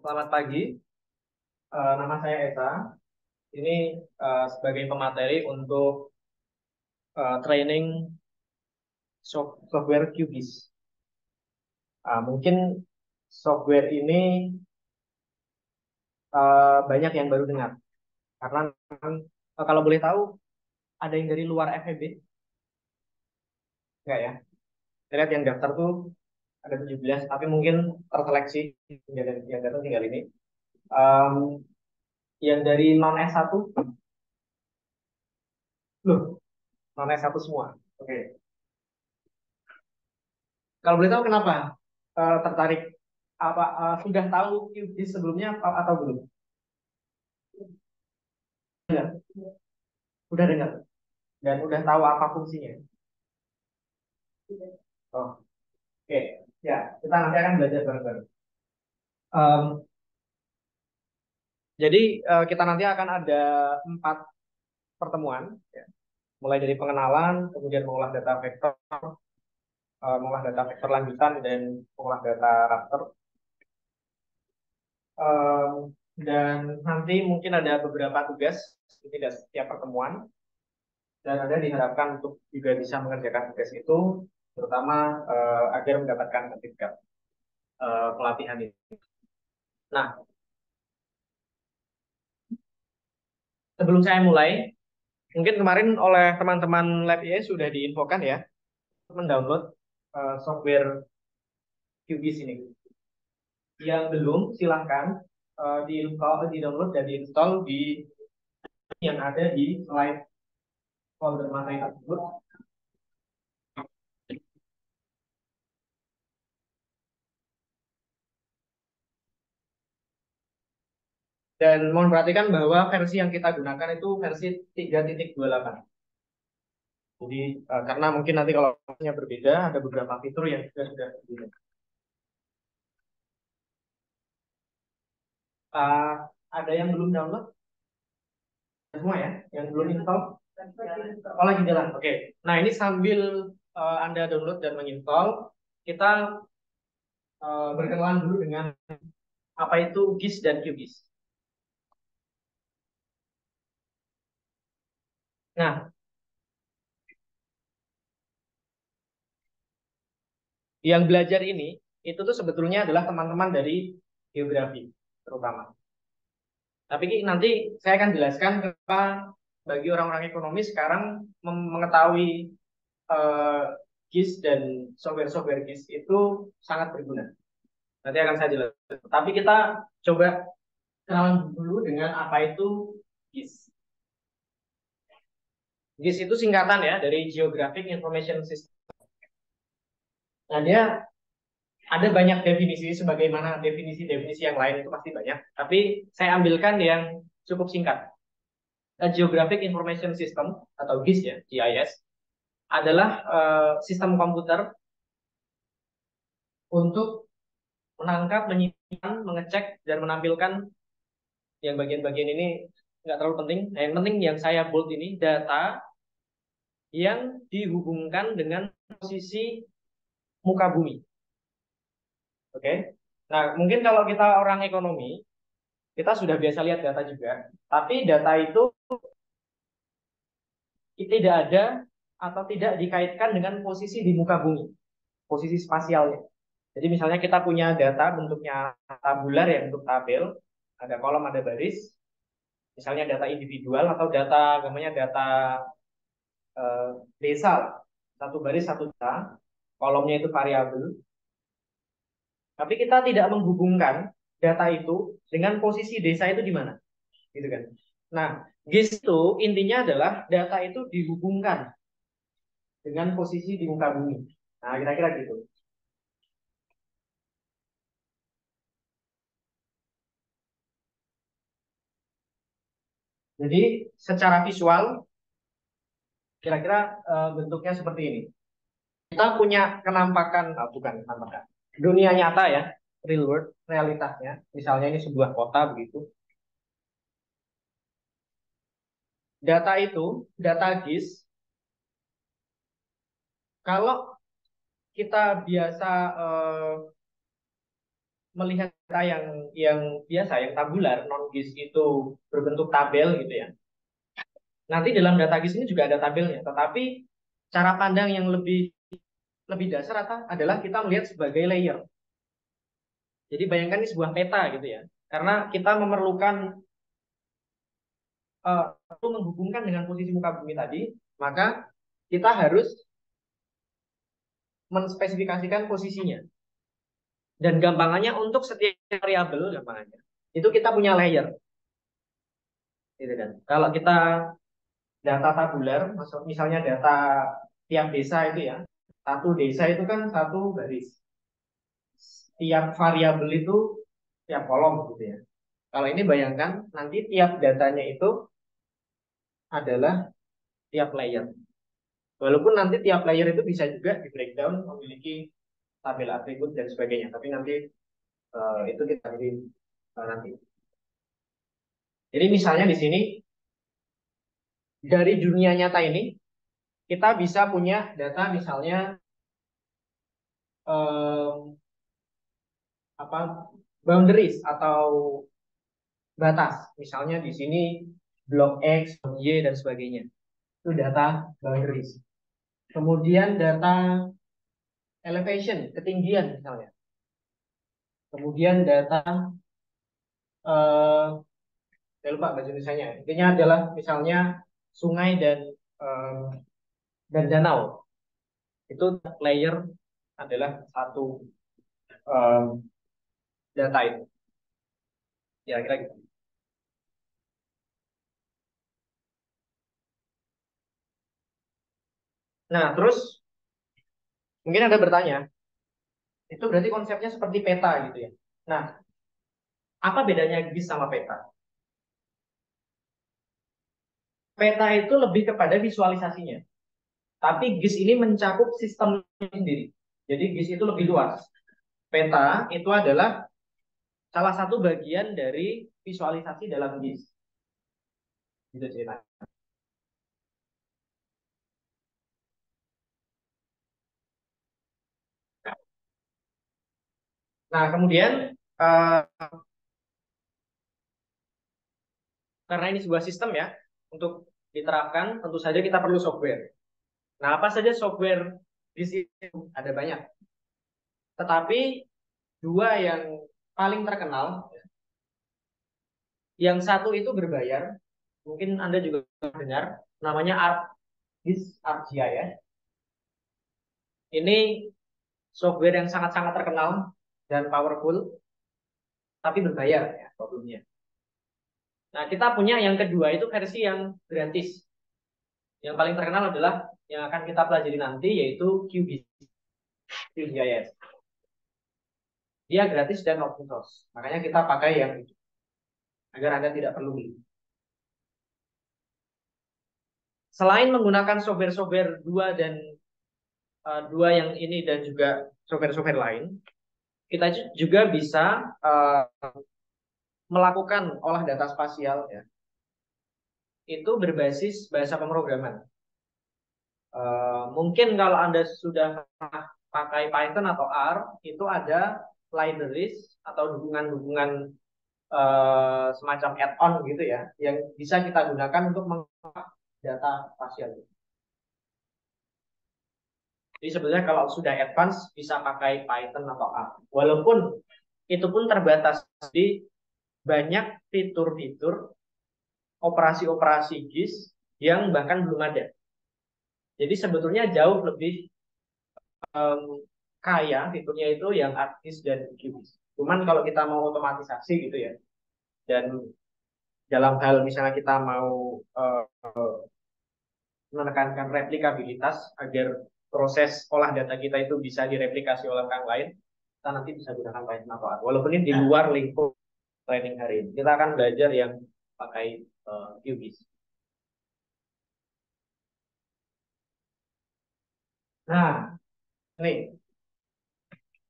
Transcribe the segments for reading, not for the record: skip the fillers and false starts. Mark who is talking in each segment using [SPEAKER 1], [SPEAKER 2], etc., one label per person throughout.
[SPEAKER 1] Selamat pagi, nama saya Esa. Ini sebagai pemateri untuk training software QGIS. Mungkin software ini banyak yang baru dengar, karena kalau boleh tahu ada yang dari luar FEB, enggak ya? Saya lihat yang daftar tuh ada 17, tapi mungkin terseleksi yang datang tinggal ini. Em, yang dari non S1, loh, non S1 semua. Oke. Kalau boleh tahu kenapa tertarik apa sudah tahu QGIS sebelumnya atau belum? Dengar, udah dengar dan udah tahu apa fungsinya. Oh, oke. Ya, kita nanti akan belajar bareng-bareng. Em, jadi kita nanti akan ada 4 pertemuan, ya. Mulai dari pengenalan, kemudian mengolah data vektor, mengolah data vektor lanjutan dan mengolah data raster. Em, dan nanti mungkin ada beberapa tugas di tidak setiap pertemuan. Dan Anda diharapkan untuk juga bisa mengerjakan tugas itu, terutama agar mendapatkan sertifikat pelatihan ini. Nah, sebelum saya mulai, mungkin kemarin oleh teman-teman Lab IE sudah diinfokan ya, mendownload software QGIS ini. Yang belum, silahkan di-download dan diinstal di yang ada di slide folder materi tersebut. Dan mohon perhatikan bahwa versi yang kita gunakan itu versi 3.28. Jadi karena mungkin nanti kalau versinya berbeda, ada beberapa fitur yang sudah berbeda. Uh, ada yang belum download? Semua ya? Yang belum install? Oh, lagi jalan. Oke. Nah, ini sambil Anda download dan menginstall, kita berkenalan dulu dengan apa itu GIS dan QGIS. Nah, yang belajar ini itu tuh sebetulnya adalah teman-teman dari geografi terutama. Tapi nanti saya akan jelaskan kenapa bagi orang-orang ekonomi sekarang mengetahui eh, GIS dan software-software GIS itu sangat berguna. Nanti akan saya jelaskan. Tapi kita coba kenalan dulu dengan apa itu GIS. GIS itu singkatan ya dari Geographic Information System. Nah, dia ada banyak definisi, sebagaimana definisi-definisi yang lain itu pasti banyak. Tapi saya ambilkan yang cukup singkat. Geographic Information System atau GIS ya, GIS adalah sistem komputer untuk menangkap, menyimpan, mengecek, dan menampilkan yang bagian-bagian ini nggak terlalu penting. Nah, yang penting yang saya bold ini data yang dihubungkan dengan posisi muka bumi. Oke. Nah, mungkin kalau kita orang ekonomi, kita sudah biasa lihat data juga. Tapi data itu tidak ada atau tidak dikaitkan dengan posisi di muka bumi, posisi spasialnya. Jadi misalnya kita punya data bentuknya tabular ya, bentuk tabel, ada kolom, ada baris, misalnya data individual atau data namanya data eh, desa, satu baris satu data, kolomnya itu variabel, tapi kita tidak menghubungkan data itu dengan posisi desa itu di mana, gitu kan? Nah, GIS itu intinya adalah data itu dihubungkan dengan posisi di muka bumi. Nah, kira-kira gitu. Jadi, secara visual, kira-kira bentuknya seperti ini. Kita punya kenampakan, bukan kenampakan, dunia nyata ya, real world, realitasnya. Misalnya ini sebuah kota begitu. Data itu, data GIS, kalau kita biasa melihat data yang biasa, yang tabular, non GIS itu berbentuk tabel gitu ya. Nanti dalam data GIS ini juga ada tabelnya, tetapi cara pandang yang lebih lebih dasar adalah kita melihat sebagai layer. Jadi bayangkan ini sebuah peta gitu ya. Karena kita memerlukan perlu menghubungkan dengan posisi muka bumi tadi, maka kita harus menspesifikasikan posisinya. Dan gampangannya untuk setiap variabel gampangannya itu kita punya layer, gitu kan. Kalau kita data tabular, misalnya data tiap desa itu ya, satu desa itu kan satu garis. Tiap variabel itu tiap kolom gitu ya. Kalau ini bayangkan nanti tiap datanya itu adalah tiap layer. Walaupun nanti tiap layer itu bisa juga di breakdown memiliki tabel atribut dan sebagainya. Tapi nanti itu kita nanti. Jadi misalnya di sini dari dunia nyata ini kita bisa punya data misalnya eh, apa boundaries atau batas. Misalnya di sini blok X, blok Y dan sebagainya. Itu data boundaries. Kemudian data elevation, ketinggian misalnya. Kemudian data eh saya lupa bahasa Indonesianya. Intinya adalah misalnya sungai eh, dan danau. Itu layer adalah satu eh, data itu. Ya kira gitu. Nah, terus mungkin ada bertanya, itu berarti konsepnya seperti peta gitu ya. Nah, apa bedanya GIS sama peta? Peta itu lebih kepada visualisasinya, tapi GIS ini mencakup sistem sendiri. Jadi GIS itu lebih luas. Peta itu adalah salah satu bagian dari visualisasi dalam GIS. Gitu ceritanya. Nah, kemudian eh, karena ini sebuah sistem ya, untuk diterapkan tentu saja kita perlu software. Nah, apa saja software GIS itu? Ada banyak. Tetapi dua yang paling terkenal, yang satu itu berbayar, mungkin Anda juga dengar, namanya ArcGIS, ArcGIS. Ini software yang sangat-sangat terkenal dan powerful, tapi berbayar ya problemnya. Nah, kita punya yang kedua itu versi yang gratis. Yang paling terkenal adalah yang akan kita pelajari nanti yaitu QGIS. Dia gratis dan open source. Makanya kita pakai yang itu agar Anda tidak perlu beli. Selain menggunakan software-software dua yang ini dan juga software-software lain, kita juga bisa melakukan olah data spasial ya. Itu berbasis bahasa pemrograman. Mungkin kalau Anda sudah pakai Python atau R, itu ada libraries atau dukungan-dukungan semacam add-on gitu ya, yang bisa kita gunakan untuk mengolah data spasial. Jadi sebenarnya kalau sudah advance bisa pakai Python atau R. Walaupun itu pun terbatas di banyak fitur-fitur operasi-operasi GIS yang bahkan belum ada. Jadi sebetulnya jauh lebih um, kaya fiturnya itu yang ArcGIS dan QGIS. Cuman kalau kita mau otomatisasi gitu ya, dan dalam hal misalnya kita mau menekankan replikabilitas agar proses olah data kita itu bisa direplikasi oleh orang lain, kita nanti bisa gunakan Python atau R. Walaupun ini di luar lingkup training hari ini. Kita akan belajar yang pakai QGIS. Nah, nih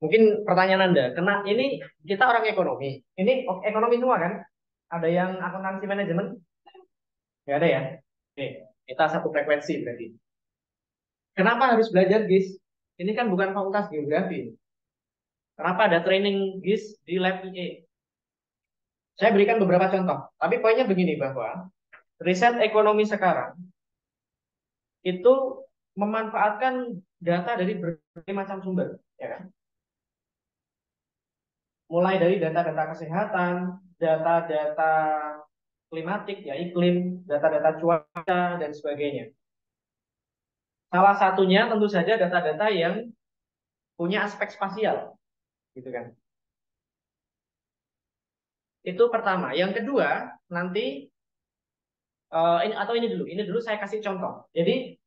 [SPEAKER 1] mungkin pertanyaan Anda, kena ini kita orang ekonomi. Ini ekonomi semua kan? Ada yang akuntansi manajemen? Nggak ada ya? Oke, kita satu frekuensi berarti. Kenapa harus belajar GIS? Ini kan bukan fakultas geografi. Kenapa ada training GIS di lab IE? Saya berikan beberapa contoh. Tapi poinnya begini bahwa riset ekonomi sekarang itu memanfaatkan data dari berbagai macam sumber, ya kan? Mulai dari data-data kesehatan, data-data klimatik, ya iklim, data-data cuaca dan sebagainya. Salah satunya tentu saja data-data yang punya aspek spasial, gitu kan? Itu pertama. Yang kedua, nanti ini dulu saya kasih contoh. Jadi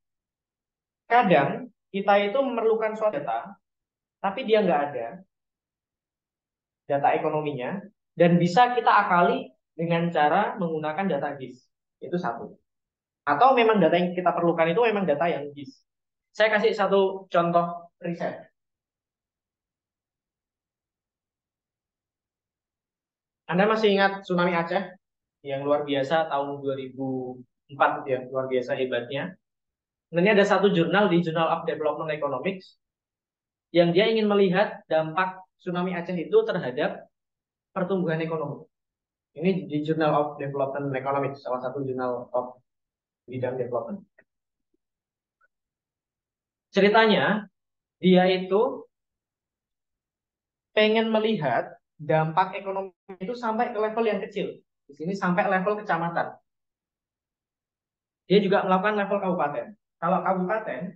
[SPEAKER 1] kadang kita itu memerlukan suatu data, tapi dia nggak ada data ekonominya, dan bisa kita akali dengan cara menggunakan data GIS. Itu satu. Atau memang data yang kita perlukan itu memang data yang GIS. Saya kasih satu contoh riset. Anda masih ingat tsunami Aceh yang luar biasa tahun 2004 ya, luar biasa hebatnya. Ini ada satu jurnal di Journal of Development Economics yang dia ingin melihat dampak tsunami Aceh itu terhadap pertumbuhan ekonomi. Ini di Journal of Development Economics, salah satu jurnal of bidang development. Ceritanya, dia itu pengen melihat dampak ekonomi itu sampai ke level yang kecil. Di sini sampai level kecamatan. Dia juga melakukan level kabupaten. Kalau kabupaten,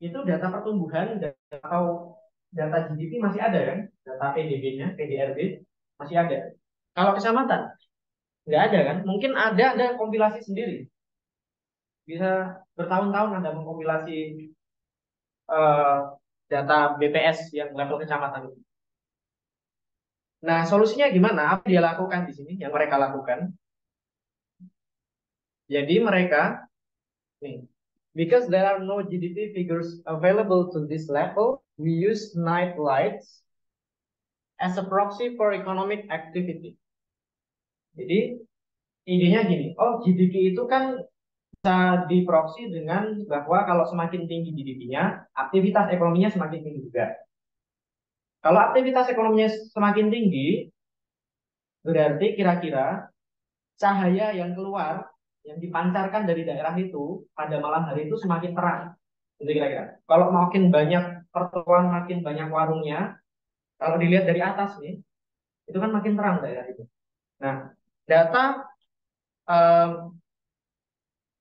[SPEAKER 1] itu data pertumbuhan atau data GDP masih ada kan? Data PDB-nya, PDRB masih ada. Kalau kecamatan, nggak ada kan? Mungkin ada kompilasi sendiri. Bisa bertahun-tahun Anda mengkompilasi eh, data BPS yang level kecamatan. Nah, solusinya gimana? Apa dia lakukan di sini? Yang mereka lakukan. Jadi mereka nih, because there are no GDP figures available to this level, we use night lights as a proxy for economic activity. Jadi idenya gini, oh GDP itu kan bisa diproksi dengan bahwa kalau semakin tinggi GDP-nya, aktivitas ekonominya semakin tinggi juga. Kalau aktivitas ekonominya semakin tinggi, berarti kira-kira cahaya yang keluar, yang dipancarkan dari daerah itu pada malam hari itu semakin terang. Itu kira-kira. Kalau makin banyak pertemuan, makin banyak warungnya, kalau dilihat dari atas nih, itu kan makin terang daerah itu. Nah, data eh,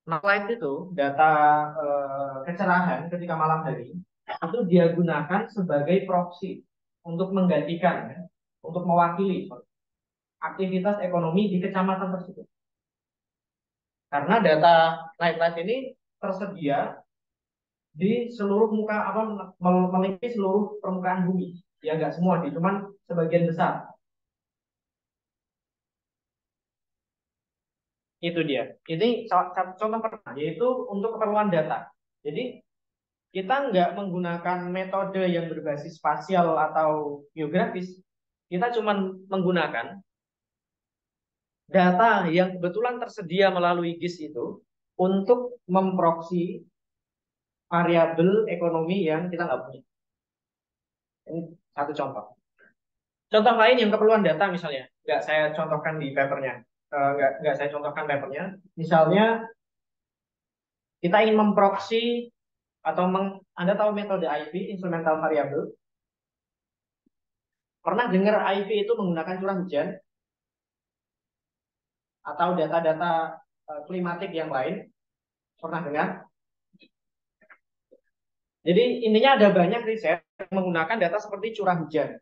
[SPEAKER 1] light itu, data kecerahan ketika malam hari, itu dia gunakan sebagai proxy untuk menggantikan, ya, untuk mewakili aktivitas ekonomi di kecamatan tersebut. Karena data light ini tersedia di seluruh muka apa meliputi seluruh permukaan bumi. Ya nggak semua, cuman sebagian besar. Itu dia. Ini satu contoh pertama, yaitu untuk keperluan data. Jadi kita nggak menggunakan metode yang berbasis spasial atau geografis. Kita cuma menggunakan data yang kebetulan tersedia melalui GIS itu untuk memproksi variabel ekonomi yang kita nggak punya. Ini satu contoh. Contoh lain yang keperluan data misalnya, nggak saya contohkan di papernya, nggak saya contohkan papernya. Misalnya kita ingin memproksi atau Anda tahu metode IP, instrumental variable. Pernah dengar IP itu menggunakan curah hujan atau data-data klimatik yang lain? Pernah dengar? Jadi intinya ada banyak riset yang menggunakan data seperti curah hujan,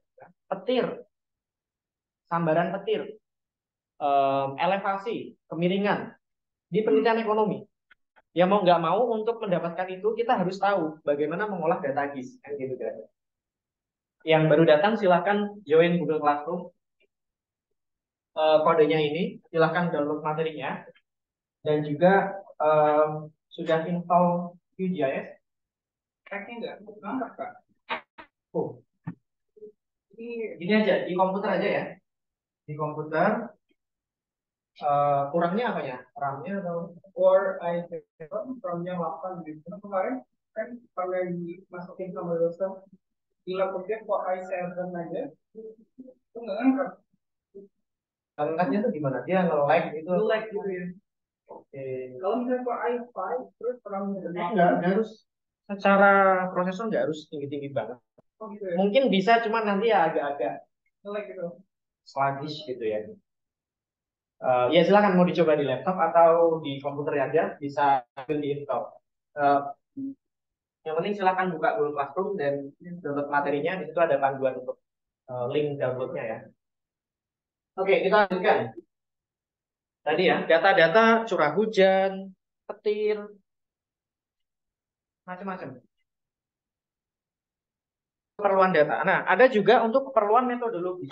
[SPEAKER 1] petir, sambaran petir, elevasi, kemiringan di penelitian ekonomi. Ya mau nggak mau untuk mendapatkan itu kita harus tahu bagaimana mengolah data GIS kan gitu kan. Yang baru datang silahkan join Google Classroom, kodenya ini silahkan download materinya dan juga sudah install QGIS. Tracknya nggak ngangkat kak. Oh, ini aja di komputer aja ya, di komputer. Kurangnya apa ya? RAM-nya atau Core i7 RAM-nya 8 gitu. Nah, kemarin kan karena dimasukin sama dosen
[SPEAKER 2] Gila pakai kok i7 aja itu nggak angkat.
[SPEAKER 1] Angkatnya tuh gimana? Dia nge-lag gitu.
[SPEAKER 2] Nge-lag gitu ya.
[SPEAKER 1] Oke.
[SPEAKER 2] Kalau misalnya kok i5 terus RAM-nya gede.
[SPEAKER 1] Nggak harus secara prosesor nggak harus tinggi-tinggi banget.
[SPEAKER 2] Oh gitu ya.
[SPEAKER 1] Mungkin bisa, cuman nanti ya agak-agak
[SPEAKER 2] Nge-lag gitu.
[SPEAKER 1] sluggish gitu ya. Ya silakan mau dicoba di laptop atau di komputer aja, bisa ambil di install. Eh, yang penting silakan buka Google Classroom dan download materinya. Di situ ada panduan untuk link downloadnya ya. Oke, kita lanjutkan. Tadi ya, data-data curah hujan, petir, macam-macam. Keperluan data. Nah, ada juga untuk keperluan metodologi.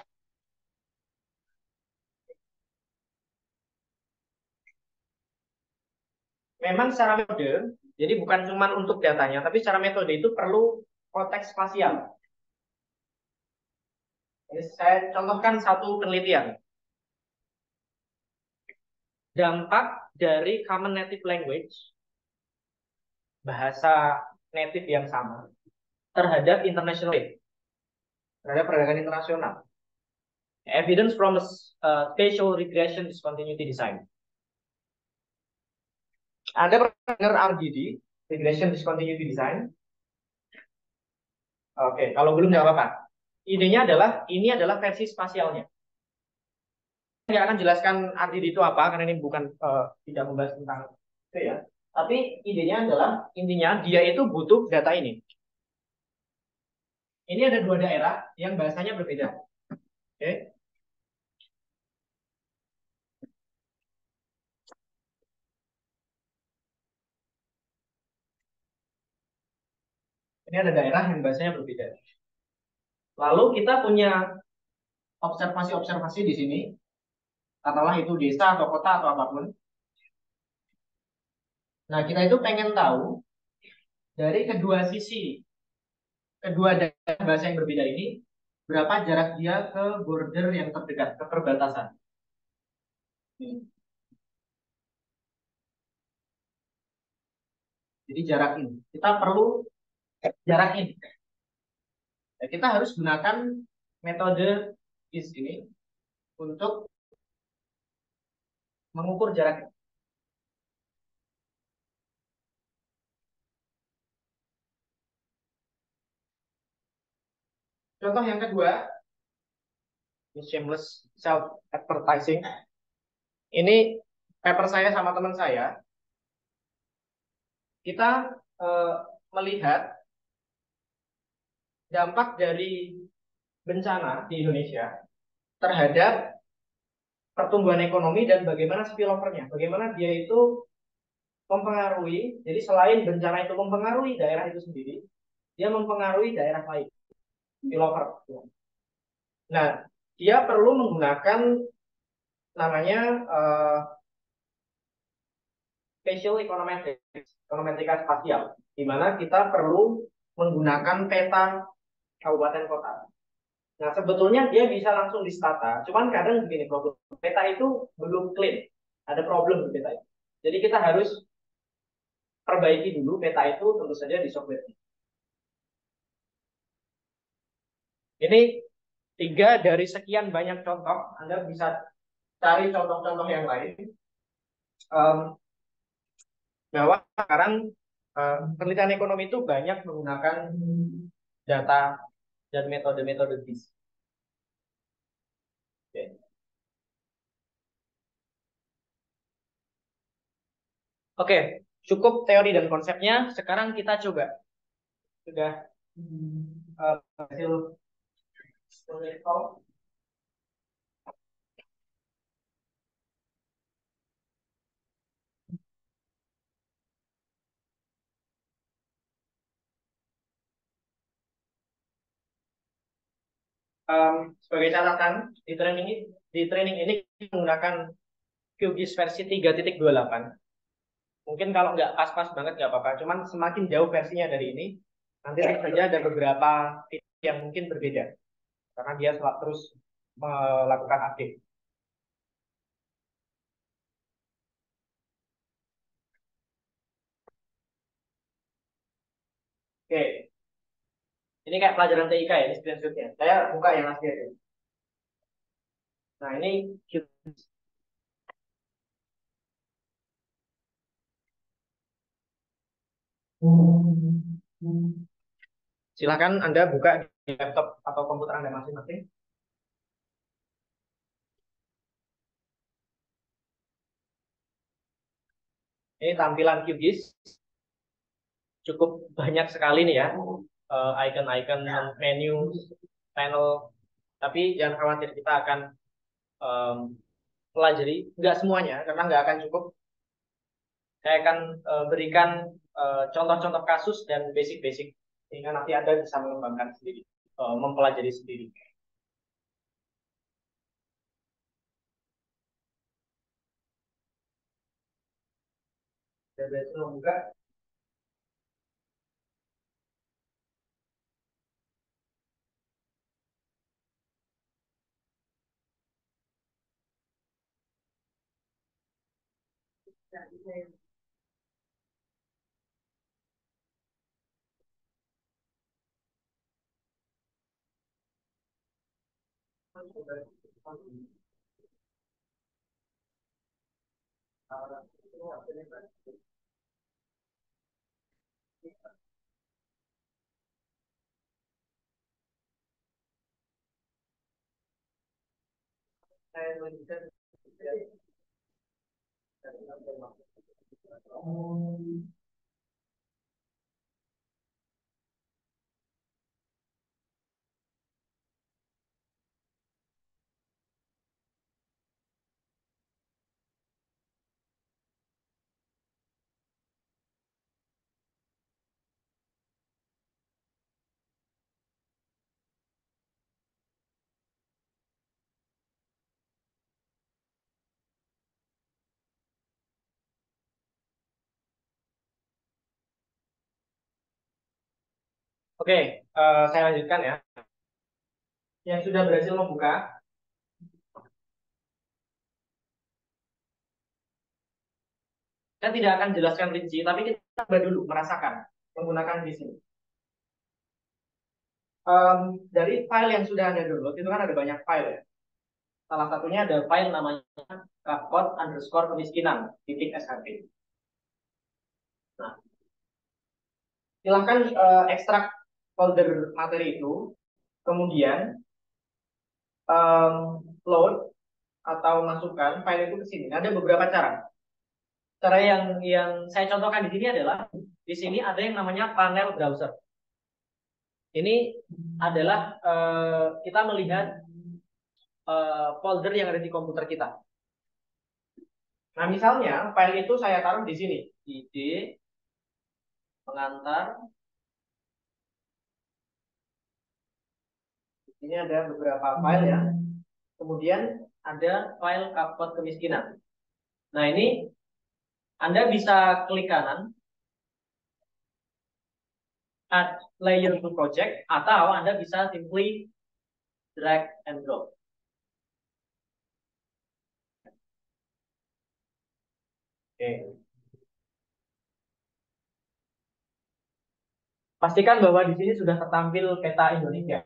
[SPEAKER 1] Memang secara metode, jadi bukan cuma untuk datanya, tapi secara metode itu perlu konteks spasial. Jadi saya contohkan satu penelitian. Dampak dari common native language, bahasa native yang sama, terhadap international trade, terhadap perdagangan internasional. Evidence from spatial regression discontinuity design. Anda pernah dengar RDD, regression discontinuity design? Oke, kalau belum nggak apa-apa. Idenya adalah ini adalah versi spasialnya. Saya nggak akan jelaskan RDD itu apa karena ini bukan tidak membahas tentang itu ya. Tapi idenya adalah intinya dia itu butuh data ini. Ini ada dua daerah yang bahasanya berbeda. Oke. Ini ada daerah yang bahasanya berbeda. Lalu kita punya observasi-observasi di sini, katakanlah itu desa atau kota atau apapun. Nah, kita itu pengen tahu dari kedua sisi, kedua daerah bahasa yang berbeda ini, berapa jarak dia ke border yang terdekat, ke perbatasan. Jadi jarak ini. Kita perlu jarak ini. Nah, kita harus gunakan metode IS ini untuk mengukur jarak ini. Contoh yang kedua, shameless self advertising. Ini paper saya sama teman saya. Kita eh, melihat dampak dari bencana di Indonesia terhadap pertumbuhan ekonomi dan bagaimana spillover-nya, bagaimana dia itu mempengaruhi. Jadi selain bencana itu mempengaruhi daerah itu sendiri, dia mempengaruhi daerah lain, spillover. Nah, dia perlu menggunakan namanya spatial econometrics, ekonometrika spasial, di mana kita perlu menggunakan peta kabupaten kota. Nah, sebetulnya dia bisa langsung ditata, cuman kadang begini problem. Peta itu belum clean, ada problem di peta itu. Jadi kita harus perbaiki dulu peta itu tentu saja di software. Ini tiga dari sekian banyak contoh. Anda bisa cari contoh-contoh yang lain. Bahwa sekarang penelitian ekonomi itu banyak menggunakan data dan metode-metode BIS. Oke. Oke, cukup teori dan konsepnya. Sekarang kita coba. Sudah hasil sebagai catatan di training ini menggunakan QGIS versi 3.28. Mungkin kalau nggak pas-pas banget nggak apa-apa. Cuman semakin jauh versinya dari ini, nanti tentu saja ada beberapa titik yang mungkin berbeda karena dia terus melakukan update. Oke, Ini kayak pelajaran TIK ya, ini screenshotnya. Saya buka yang asli aja. Nah, ini silakan Anda buka di laptop atau komputer Anda masing-masing. Ini tampilan QGIS. Cukup banyak sekali nih ya. Icon-icon, menu, panel. Tapi jangan khawatir, kita akan um, pelajari. Nggak semuanya, karena nggak akan cukup. Saya akan berikan contoh-contoh kasus dan basic-basic. Sehingga nanti Anda bisa mengembangkan sendiri, mempelajari sendiri. Dan berhasil membuka. Saya lanjutkan. Oke, saya lanjutkan ya. Yang sudah berhasil membuka, saya tidak akan jelaskan rinci, tapi kita coba dulu merasakan menggunakan di sini. Dari file yang sudah Anda download, itu kan ada banyak file ya. Salah satunya ada file namanya kapkod_kemiskinan .shp. Nah, silahkan ekstrak folder materi itu, kemudian load atau masukkan file itu ke sini. Ada beberapa cara. Cara yang saya contohkan di sini adalah di sini ada yang namanya panel browser. Ini adalah kita melihat folder yang ada di komputer kita. Nah, misalnya file itu saya taruh di sini, id pengantar. Ini ada beberapa file ya. Kemudian ada file kapkod kemiskinan. Nah, ini Anda bisa klik kanan, add layer to project, atau Anda bisa simply drag and drop. Oke. Pastikan bahwa di sini sudah tertampil peta Indonesia.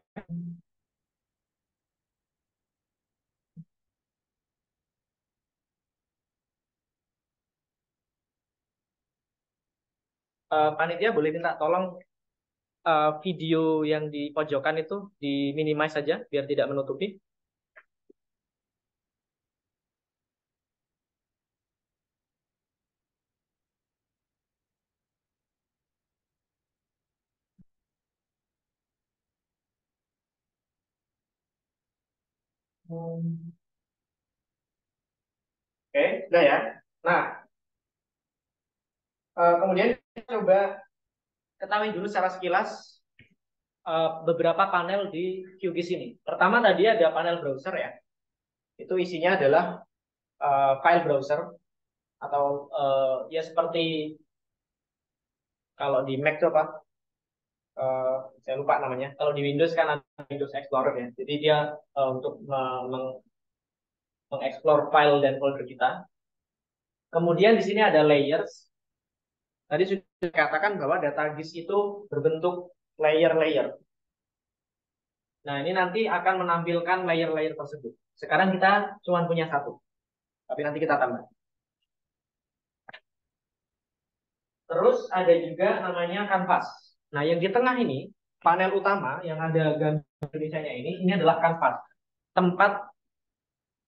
[SPEAKER 1] Panitia boleh minta tolong video yang di pojokan itu di minimize saja biar tidak menutupi. Oke, sudah ya. Nah, kemudian kita coba ketahui dulu secara sekilas beberapa panel di QGIS ini. Pertama tadi ada panel browser ya. Itu isinya adalah file browser atau ya seperti kalau di Mac itu apa? Saya lupa namanya. Kalau di Windows kan ada Windows Explorer ya. Jadi dia untuk mengeksplor file dan folder kita. Kemudian di sini ada layers. Tadi sudah dikatakan bahwa data GIS itu berbentuk layer-layer. Nah, ini nanti akan menampilkan layer-layer tersebut. Sekarang kita cuma punya satu, tapi nanti kita tambah. Terus ada juga namanya kanvas. Nah, yang di tengah ini, panel utama yang ada gambar Indonesia-nya ini adalah kanvas. Tempat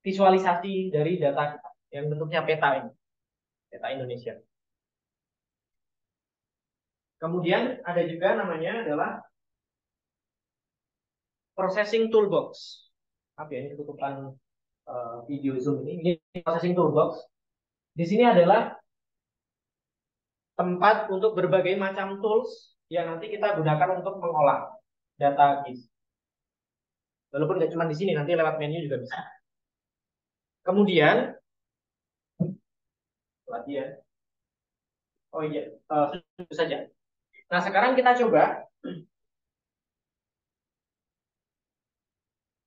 [SPEAKER 1] visualisasi dari data kita, yang bentuknya peta ini. Peta Indonesia. Kemudian ada juga namanya adalah processing toolbox. Apa ya, ini tutupan video Zoom ini. Ini processing toolbox. Di sini adalah tempat untuk berbagai macam tools yang nanti kita gunakan untuk mengolah data GIS. Walaupun nggak cuma di sini, nanti lewat menu juga bisa. Kemudian, lagi ya. Oh iya, itu saja. Nah, sekarang kita coba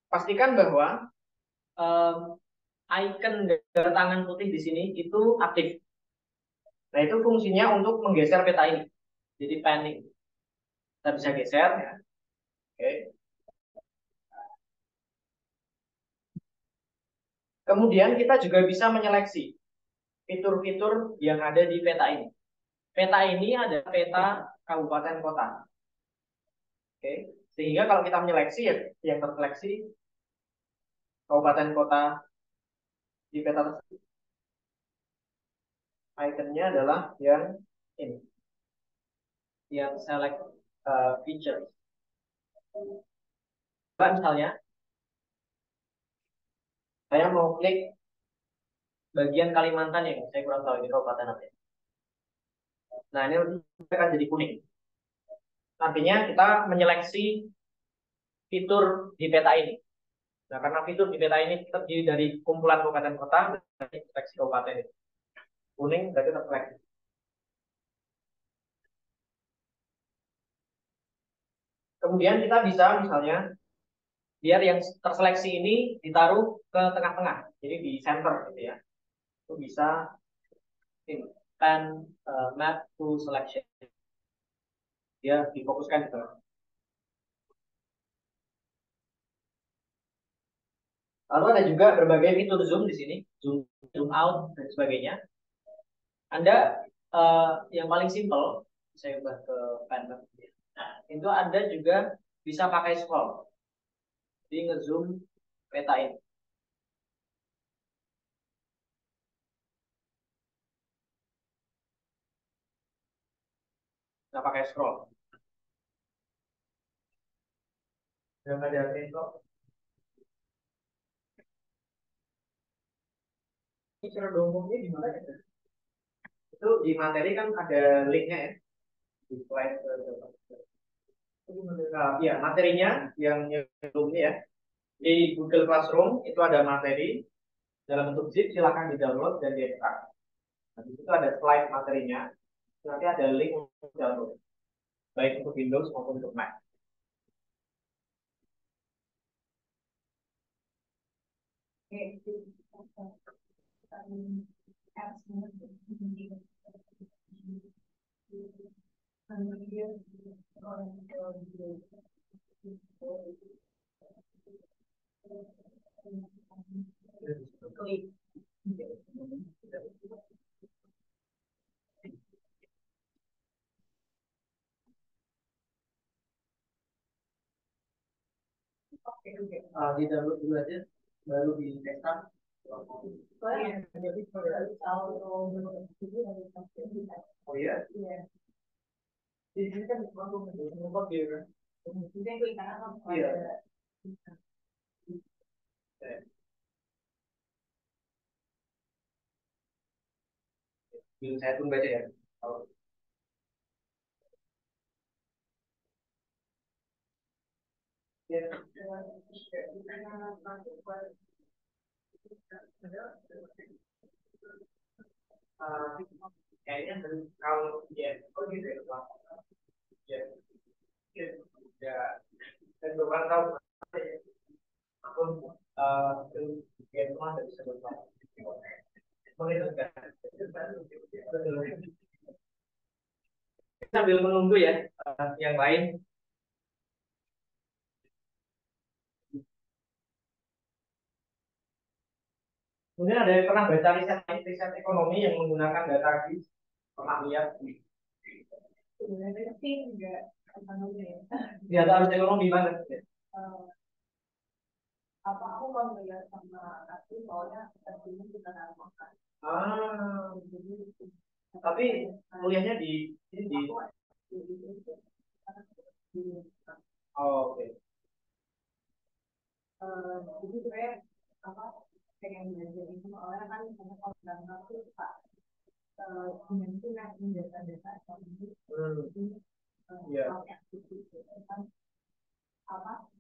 [SPEAKER 1] pastikan bahwa um, icon dari tangan putih di sini itu aktif. Nah, itu fungsinya untuk menggeser peta ini. Jadi panning. Kita bisa geser ya. Oke. Kemudian kita juga bisa menyeleksi fitur-fitur yang ada di peta ini. Peta ini ada peta kabupaten kota. Oke. Sehingga kalau kita menyeleksi ya yang terseleksi kabupaten kota di peta tersebut. Ikonnya adalah yang ini. Yang select feature. Misalnya saya mau klik bagian Kalimantan ya, saya kurang tahu ini kabupaten apa ya. Nah, ini akan jadi kuning. Artinya kita menyeleksi fitur di peta ini. Nah, karena fitur di peta ini terdiri dari kumpulan kabupaten kota, dari seleksi kabupaten itu. Kuning berarti terseleksi. Kemudian kita bisa misalnya biar yang terseleksi ini ditaruh ke tengah-tengah, jadi di center gitu ya. Itu bisa ini, pen map to selection. Dia difokuskan gitu. Lalu ada juga berbagai fitur zoom di sini, zoom, zoom out dan sebagainya. Anda yang paling simpel, saya ubah ke pen map. Nah, itu Anda juga bisa pakai scroll. Jadi ngezoom peta ini. Nggak pakai scroll. Yang ada scroll. Ini cara downloadnya di mana ya? Itu di materi kan ada linknya ya. Di slide. Nah, ya materinya yang belum ini ya. Di Google Classroom itu ada materi dalam bentuk zip, silahkan di-download dan diekstrak. Nah, di situ ada slide materinya. Nanti ada link untuk download, baik untuk Windows maupun untuk Mac. Di download dulu aja, baru diekstrak. Oh iya? Di sini kan membuat dia kan. Iya. Saya tunggu aja ya. Kayaknya kalau ya, oh gitu ya Pak. Ya, ya, dan beberapa tahun aku ya cuma tidak bisa berbuat. Sambil menunggu ya yang lain. Mungkin ada yang pernah baca riset ekonomi yang menggunakan data GIS, pernah lihat?
[SPEAKER 2] Sebenarnya sih enggak ekonomi ya.
[SPEAKER 1] Di data ekonomi banget. Ya.
[SPEAKER 2] Apa aku kalau melihat sama aku soalnya tadinya kita namakan.
[SPEAKER 1] Jadi, tapi kuliahnya di ini di. Oh, oke.
[SPEAKER 2] Jadi sebenarnya apa pengen belajar itu soalnya kan karena kalau dalam aku suka dengan itu ngasih data-data ekonomi.
[SPEAKER 1] Iya.
[SPEAKER 2] Kan apa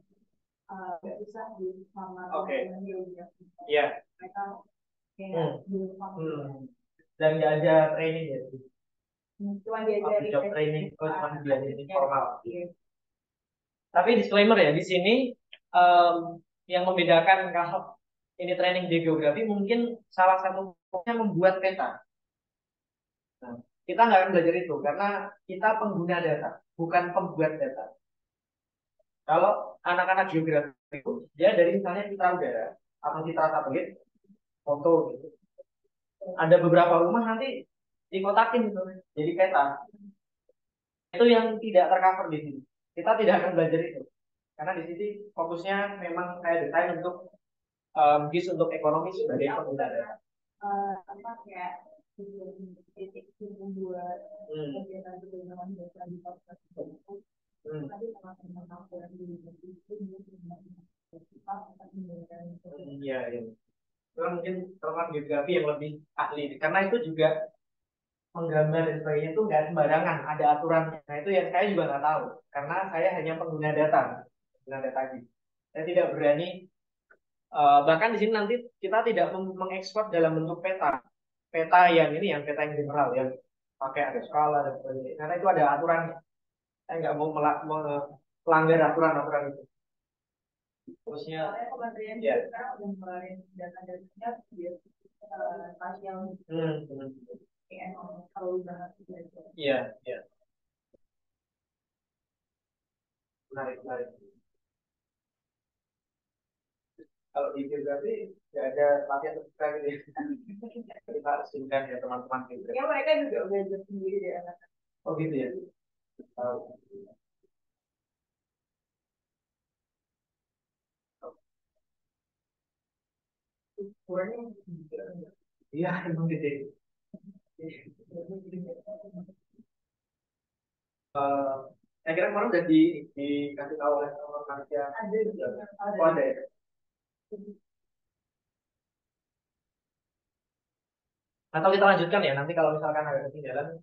[SPEAKER 2] nggak bisa di sama
[SPEAKER 1] Iya.
[SPEAKER 2] mereka kayak
[SPEAKER 1] Dan nggak ada training ya?
[SPEAKER 2] Cuma diajarin
[SPEAKER 1] job training, cuma diajarin informal. Tapi disclaimer ya, di sini yang membedakan kalau ini training di geografi mungkin salah satunya membuat peta. Nah, kita nggak akan belajar itu karena kita pengguna data, bukan pembuat data. Kalau anak-anak geografi itu dia dari misalnya citra udara atau citra satelit, foto gitu. Ada beberapa rumah nanti dikotakin gitu, jadi peta. Itu yang tidak tercover di sini. Kita tidak akan belajar itu. Karena di sini fokusnya memang saya desain untuk GIS untuk ekonomi sebagai pengguna data.
[SPEAKER 2] Apa kayak titik membuat kegiatan kegiatan data di podcast itu tadi sama-sama laporan di itu
[SPEAKER 1] iya iya. Itu mungkin teman geografi yang lebih ahli karena itu juga menggambar dan sebagainya itu nggak sembarangan, ada aturannya. Nah itu yang saya juga nggak tahu karena saya hanya pengguna data GIS. Saya tidak berani. Bahkan di sini nanti kita tidak mengekspor dalam bentuk peta yang ini, yang peta yang general, yang pakai ada skala dan sebagainya. Karena itu ada aturannya. Saya nggak mau melanggar aturan-aturan itu. Terusnya,
[SPEAKER 2] Kementerian
[SPEAKER 1] ya.
[SPEAKER 2] juga udah ngeluarin data-datanya biar spasial. Kalau udah belajar.
[SPEAKER 1] Iya, iya. Menarik, menarik. Kalau di geografi nggak ada latihan terbuka gitu ya. Kita harus tunjukkan ya teman-teman gitu.
[SPEAKER 2] Ya mereka juga belajar sendiri ya anak.
[SPEAKER 1] Oh gitu ya. Iya, emang gede. Saya kira kemarin udah dikasih tahu oleh teman manusia.
[SPEAKER 2] Ada juga.
[SPEAKER 1] Oh, ada ya. Atau kita lanjutkan ya, nanti kalau misalkan ada ketinggalan,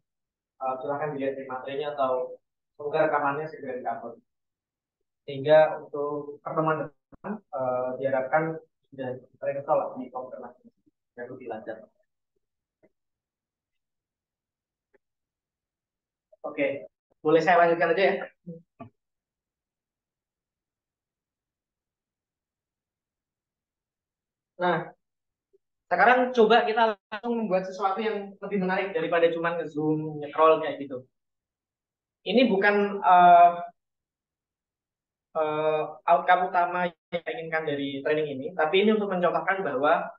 [SPEAKER 1] silakan dilihat di materinya atau semoga rekamannya segera di-upload. Sehingga untuk pertemuan depan diharapkan sudah terinstall di komputer masing dan lebih lancar. Oke, boleh saya lanjutkan aja ya? Nah, sekarang coba kita langsung membuat sesuatu yang lebih menarik daripada cuma nge-zoom, nge-scroll kayak gitu. Ini bukan outcome utama yang saya inginkan dari training ini, tapi ini untuk mencontohkan bahwa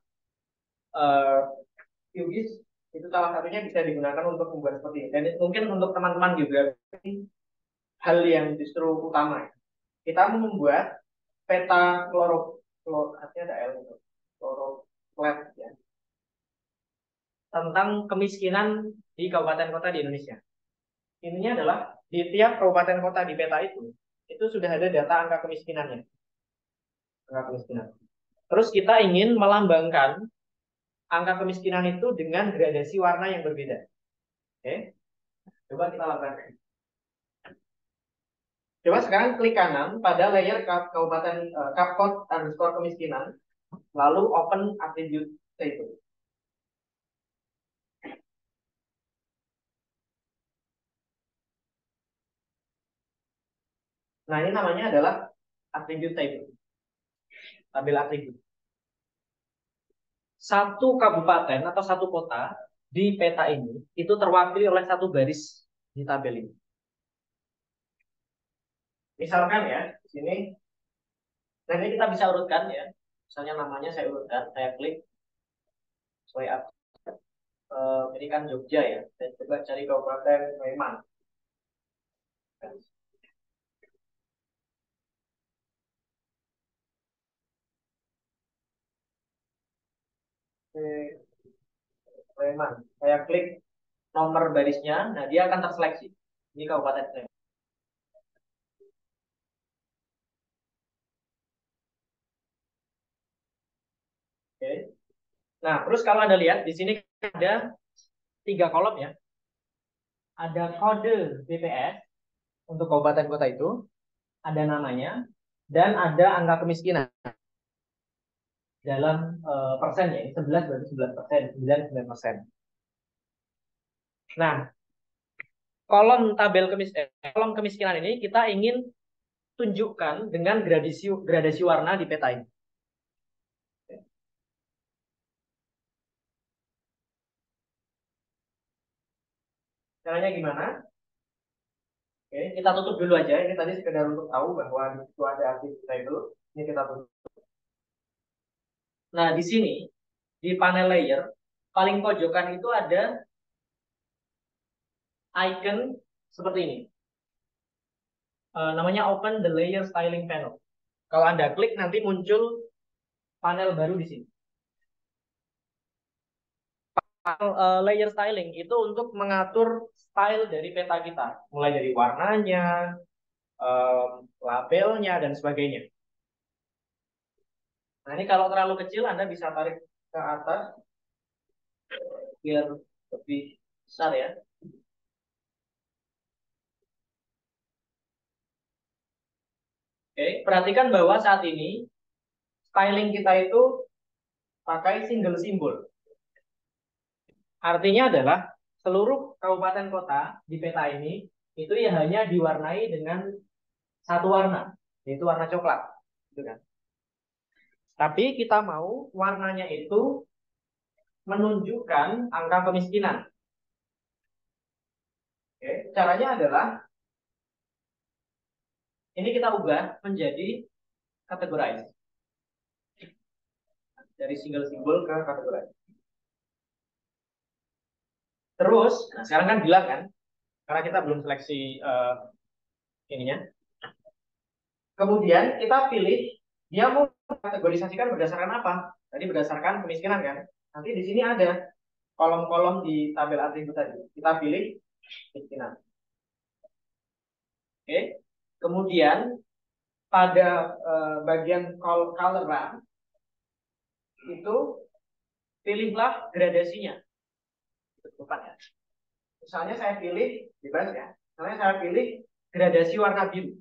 [SPEAKER 1] QGIS itu salah satunya bisa digunakan untuk membuat seperti ini. Dan mungkin untuk teman-teman juga hal yang justru utama. Kita mau membuat peta artinya ada L itu, kloroflat ya, tentang kemiskinan di kabupaten kota di Indonesia. Intinya adalah di tiap kabupaten kota di peta itu sudah ada data angka kemiskinannya. Angka kemiskinan. Terus kita ingin melambangkan angka kemiskinan itu dengan gradasi warna yang berbeda. Oke, coba kita lambangkan. Coba sekarang klik kanan pada layer kabupaten kapkot underscore kemiskinan, lalu open attribute table. Nah ini namanya adalah attribute table, tabel atribut. Satu kabupaten atau satu kota di peta ini itu terwakili oleh satu baris di tabel ini. Misalkan ya, di sini, dan ini kita bisa urutkan ya. Misalnya namanya saya urutkan, saya klik. sesuai ini kan Jogja ya. Dan coba cari Kabupaten Sleman. Oke, Sleman. Saya klik nomor barisnya, nah dia akan terseleksi. Ini Kabupaten Sleman. Oke. Nah, terus kalau Anda lihat di sini ada 3 kolom ya. Ada kode BPS untuk kabupaten kota itu, ada namanya, dan ada angka kemiskinan dalam persen ya. 11 berarti 11%, 99%. Nah, kolom kemiskinan ini kita ingin tunjukkan dengan gradasi warna di peta ini. Caranya gimana? Oke, kita tutup dulu aja. Ini tadi sekedar untuk tahu bahwa di situ ada aktivitas itu. Ini kita tutup. Nah, di sini di panel layer paling pojokan itu ada icon seperti ini. Namanya Open the Layer Styling Panel. Kalau Anda klik nanti muncul panel baru di sini. Layer styling itu untuk mengatur style dari peta kita, mulai dari warnanya, labelnya dan sebagainya. Nah, ini kalau terlalu kecil Anda bisa tarik ke atas biar lebih besar ya. Oke, perhatikan bahwa saat ini styling kita itu pakai single simbol. Artinya adalah seluruh kabupaten kota di peta ini itu ya hanya diwarnai dengan satu warna, yaitu warna coklat, gitu kan. Tapi kita mau warnanya itu menunjukkan angka kemiskinan. Oke, caranya adalah ini kita ubah menjadi categorize. Dari single simbol ke categorize. Terus, nah sekarang kan bilang kan, karena kita belum seleksi ininya. Kemudian kita pilih dia mau kategorisasikan berdasarkan apa? Tadi berdasarkan kemiskinan kan. Nanti di sini ada kolom-kolom di tabel atribut tadi. Kita pilih kemiskinan. Oke. Kemudian pada bagian color run itu pilihlah gradasinya. Bukan ya. Misalnya saya pilih bebas ya. Misalnya saya pilih gradasi warna biru.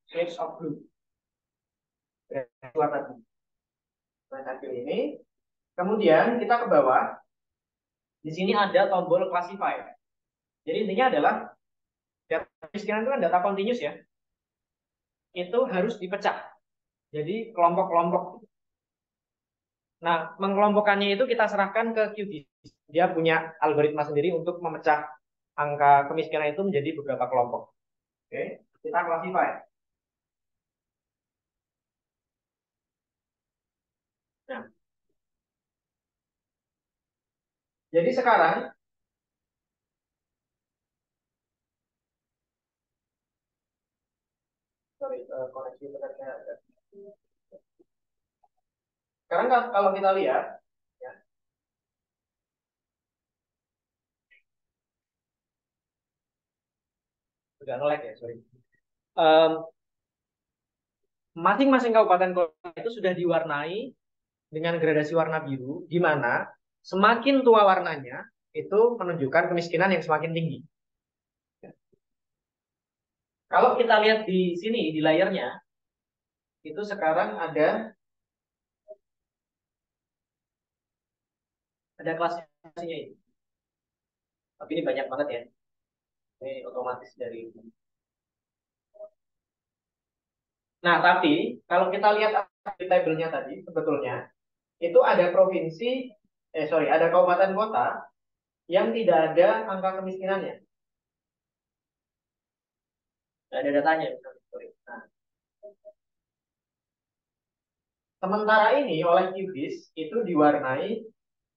[SPEAKER 1] Shades of blue. Gradasi warna biru. Nah, saya pilih ini. Kemudian kita ke bawah. Di sini ada tombol classify. Jadi intinya adalah data kemiskinan itu kan data continuous ya. Itu harus dipecah. Jadi kelompok-kelompok. Nah, mengelompokkannya itu kita serahkan ke QGIS. Dia punya algoritma sendiri untuk memecah angka kemiskinan itu menjadi beberapa kelompok. Oke, kita classify. Nah, jadi sekarang sorry, koneksi internetnya ada. Sekarang kalau kita lihat, ya, sudah nolak ya, sorry. Masing-masing kabupaten kota itu sudah diwarnai dengan gradasi warna biru, di mana semakin tua warnanya itu menunjukkan kemiskinan yang semakin tinggi. Kalau kita lihat di sini di layarnya, itu sekarang ada klasifikasinya ini. Tapi ini banyak banget ya. Ini otomatis dari. Nah, tapi kalau kita lihat di tabelnya tadi, sebetulnya itu ada provinsi, ada kabupaten kota yang tidak ada angka kemiskinannya. Tidak ada datanya. Nah, sementara ini oleh QGIS itu diwarnai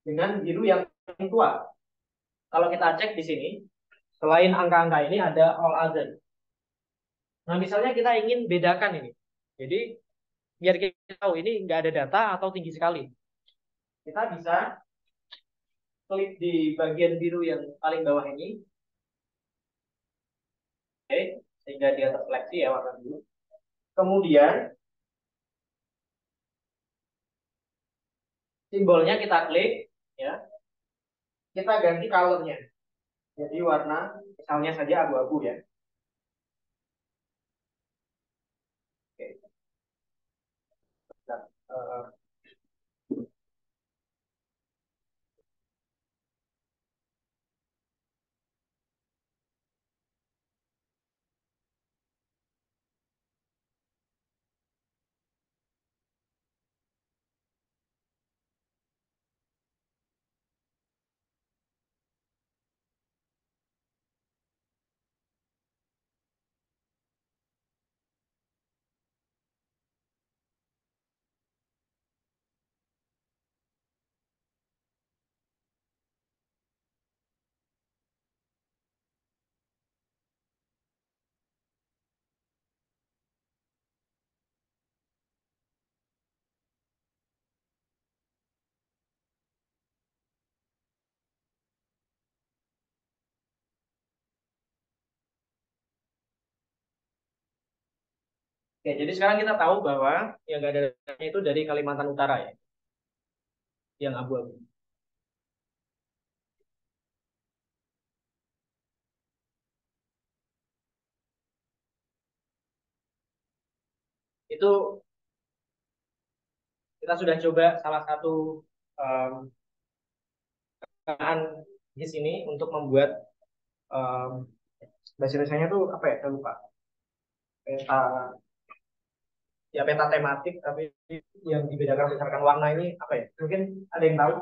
[SPEAKER 1] dengan biru yang paling tua. Kalau kita cek di sini, selain angka-angka ini ada all other. Nah, misalnya kita ingin bedakan ini. Jadi, biar kita tahu ini nggak ada data atau tinggi sekali. Kita bisa klik di bagian biru yang paling bawah ini. Oke, sehingga dia terseleksi ya warna biru. Kemudian, simbolnya kita klik, ya. Kita ganti colornya. Jadi warna, misalnya saja abu-abu ya. Oke. Nah, Oke, jadi sekarang kita tahu bahwa yang nggak ada datanya itu dari Kalimantan Utara ya, yang abu-abu. Itu kita sudah coba salah satu penggunaan di sini untuk membuat um, bahasa Indonesia tuh apa ya? Saya lupa. Peta, ya peta tematik, tapi yang dibedakan berdasarkan warna ini apa ya? Mungkin ada yang tahu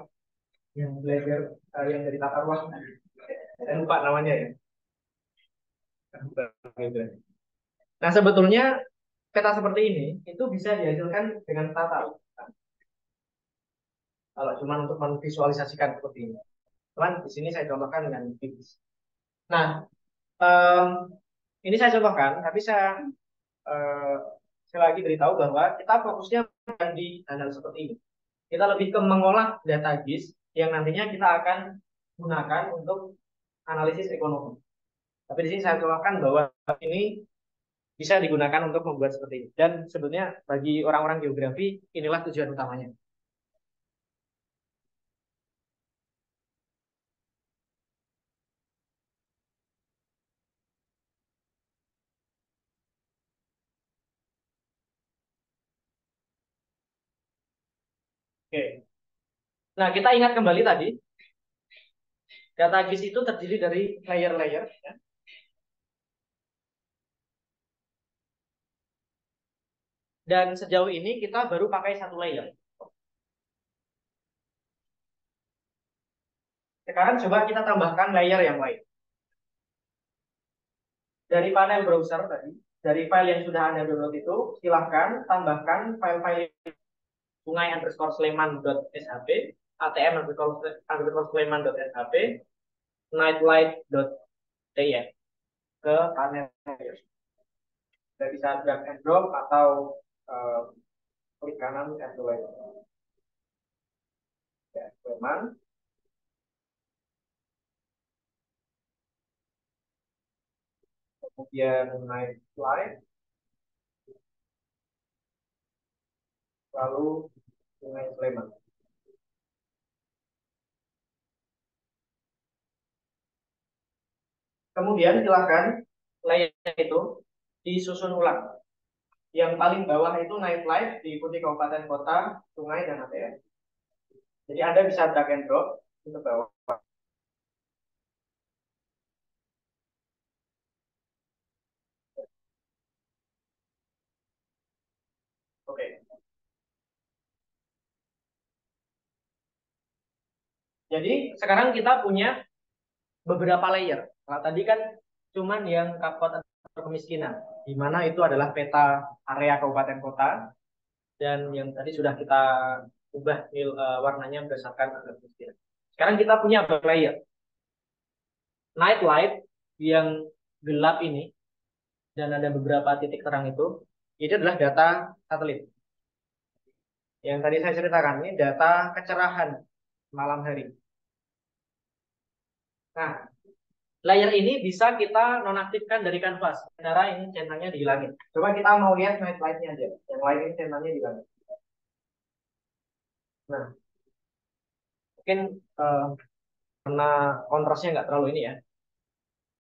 [SPEAKER 1] yang belajar yang dari tata ruang. Saya lupa namanya ya. Nah, sebetulnya peta seperti ini itu bisa dihasilkan dengan tata. Kalau cuma untuk memvisualisasikan seperti ini. Cuman di sini saya contohkan dengan Figma. Nah, um, ini saya contohkan, tapi uh, saya lagi beritahu bahwa kita fokusnya bukan di hal seperti ini. Kita lebih ke mengolah data GIS yang nantinya kita akan gunakan untuk analisis ekonomi. Tapi di sini saya contohkan bahwa ini bisa digunakan untuk membuat seperti ini. Dan sebetulnya bagi orang-orang geografi inilah tujuan utamanya. Oke. Nah, kita ingat kembali tadi, data GIS itu terdiri dari layer-layer. Ya. Dan sejauh ini kita baru pakai satu layer. Sekarang coba kita tambahkan layer yang lain. Dari panel browser tadi, dari file yang sudah Anda download itu, silahkan tambahkan file-file sungai underscore sleman.shp, atm underscore sleman.shp, nightlight.tf ke panel. Kita bisa drag and drop atau klik kanan and delete. Ya, Sleman. Kemudian nightlight, lalu sungai Sleman. Kemudian silakan layer itu disusun ulang. Yang paling bawah itu nightlife, diikuti kabupaten kota, sungai, dan ATM. Jadi Anda bisa drag and drop untuk bawah. Oke. Jadi sekarang kita punya beberapa layer. Nah, tadi kan cuman yang kabupaten kemiskinan, di mana itu adalah peta area kabupaten kota, dan yang tadi sudah kita ubah warnanya berdasarkan atmosfer. Sekarang kita punya layer night light yang gelap ini dan ada beberapa titik terang itu adalah data satelit. Yang tadi saya ceritakan ini data kecerahan malam hari. Nah, layer ini bisa kita nonaktifkan dari kanvas. Cara ini centangnya dihilangin. Coba kita mau lihat night light-nya aja. Yang lain ini centangnya dihilangin. Nah, mungkin karena kontrasnya nggak terlalu ini ya.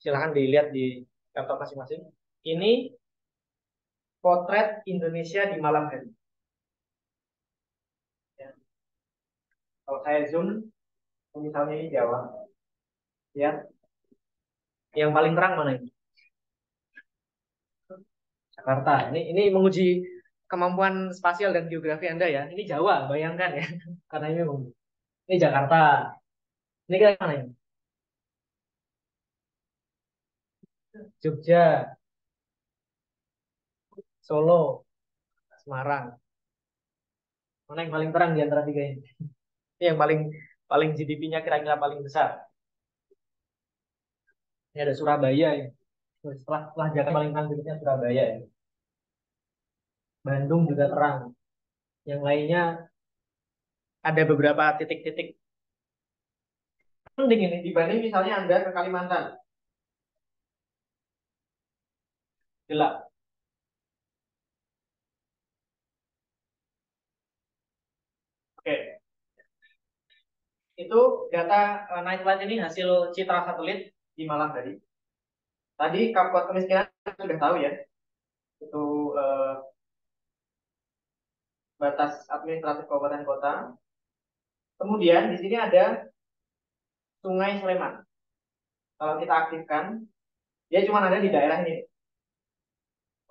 [SPEAKER 1] Silahkan dilihat di laptop masing-masing. Ini potret Indonesia di malam hari. Ya. Kalau saya zoom, misalnya ini Jawa, ya, yang paling terang mana ini? Jakarta. Ini menguji kemampuan spasial dan geografi Anda ya. Ini Jawa, bayangkan ya. Karena ini Jakarta. Ini kita mana ini? Jogja, Solo, Semarang. Mana yang paling terang di antara tiga ini? Ini yang paling paling GDP-nya kira-kira paling besar. Ini ada Surabaya ya. Setelah Jakarta paling terang GDP-nya Surabaya ya. Bandung juga terang. Yang lainnya ada beberapa titik-titik penting ini dibanding misalnya Anda ke Kalimantan. Gelap. Oke. Itu data night light ini hasil citra satelit di malam hari. Tadi Kabupaten Kemiskinan sudah tahu ya. Itu batas administratif kabupaten kota. Kemudian di sini ada Sungai Sleman. Kalau kita aktifkan, dia cuma ada di daerah ini,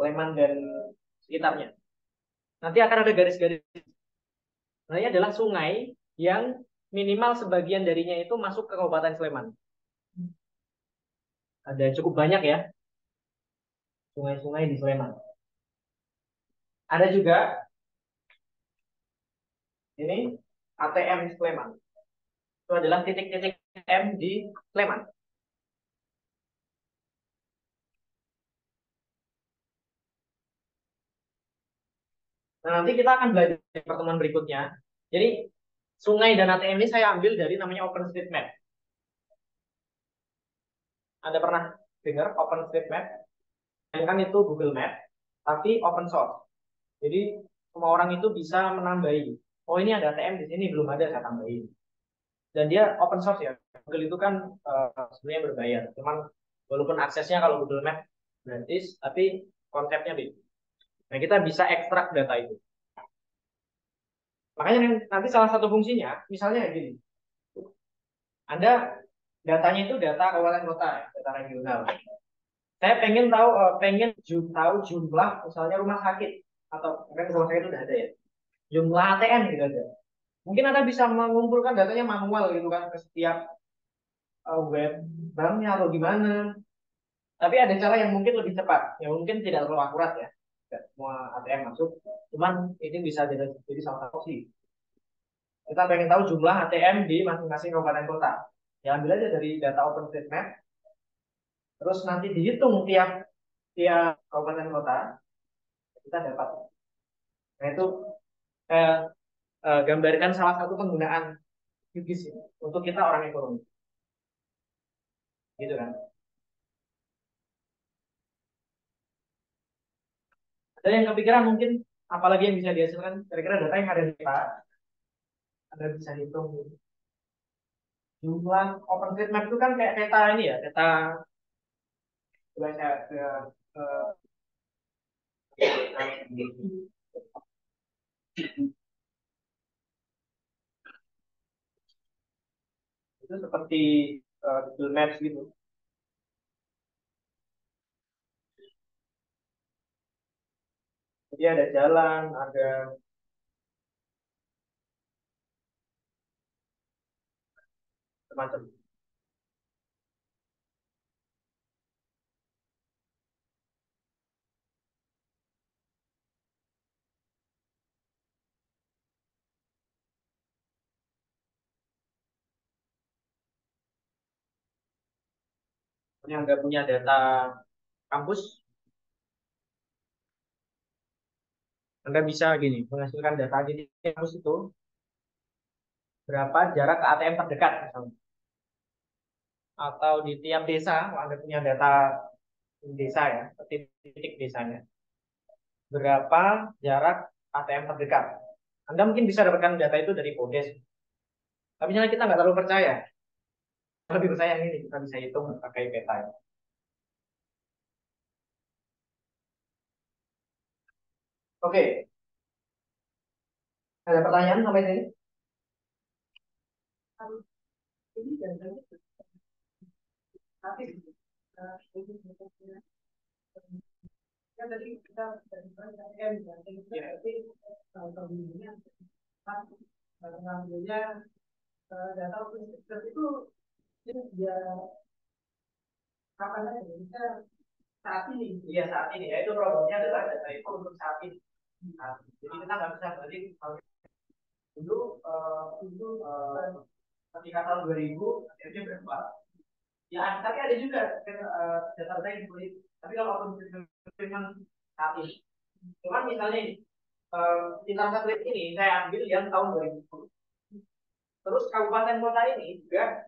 [SPEAKER 1] Sleman dan sekitarnya. Nanti akan ada garis-garis. Nah, ini adalah sungai yang minimal sebagian darinya itu masuk ke Kabupaten Sleman. Ada cukup banyak ya sungai-sungai di Sleman. Ada juga ini ATM Sleman. Itu adalah titik-titik ATM di Sleman. Nah, nanti kita akan belajar di pertemuan berikutnya. Jadi sungai dan ATM ini saya ambil dari namanya OpenStreetMap. Anda pernah dengar OpenStreetMap? Yang kan itu Google Map, tapi open source. Jadi semua orang itu bisa menambahi. Oh ini ada ATM di sini belum ada, saya tambahin. Dan dia open source ya. Google itu kan sebenarnya berbayar. Cuman walaupun aksesnya kalau Google Map gratis, tapi konsepnya beda. Nah kita bisa ekstrak data itu. Makanya nanti salah satu fungsinya, misalnya gini, Anda datanya itu data kabupaten kota, ya, data regional. Saya pengen tahu, tahu jumlah misalnya rumah sakit atau kan rumah sakit itu udah ada ya, jumlah ATM gitu aja. Mungkin Anda bisa mengumpulkan datanya manual gitu kan ke setiap web banknya atau gimana. Tapi ada cara yang mungkin lebih cepat, yang mungkin tidak terlalu akurat ya. Tidak semua ATM masuk, cuman ini bisa jadi salah satu opsi. Kita pengen tahu jumlah ATM di masing-masing kabupaten kota. Ya ambil aja dari data OpenStreetMap, terus nanti dihitung tiap tiap kabupaten kota, kita dapat. Nah itu eh, gambarkan salah satu penggunaan QGIS ini untuk kita orang ekonomi, gitu kan? Ada yang kepikiran mungkin apalagi yang bisa dihasilkan kira-kira data yang ada di kita, Anda bisa hitung gitu. Jumlah OpenStreetMap itu kan kayak peta ini ya, peta coba saya itu seperti Google Maps gitu. Jadi ada jalan, ada semacam. yang nggak punya data kampus, Anda bisa gini, menghasilkan data di kampus itu berapa jarak ke ATM terdekat misalnya. Atau di tiap desa, kalau Anda punya data desa ya, titik desanya, berapa jarak ATM terdekat. Anda mungkin bisa dapatkan data itu dari Podes. Tapi misalnya kita nggak terlalu percaya, lebih percaya yang ini, kita bisa hitung pakai peta ya. Oke, ada pertanyaan sampai sini?
[SPEAKER 2] Ini dan tapi kan tadi kita dari M dan berarti pembelinya mengambilnya data itu dia kapan aja bisa saat ini.
[SPEAKER 1] Iya saat ini, ya itu problemnya adalah data itu untuk saat ini. Nah, jadi kita nggak bisa berarti dulu ketika tahun 2000 akhirnya berapa? Ya, tapi ada juga data-data yang seperti itu. Tapi kalau memang saat ini, cuman misalnya ini, Bintang satelit ini saya ambil yang tahun 2010. Terus kabupaten kota ini juga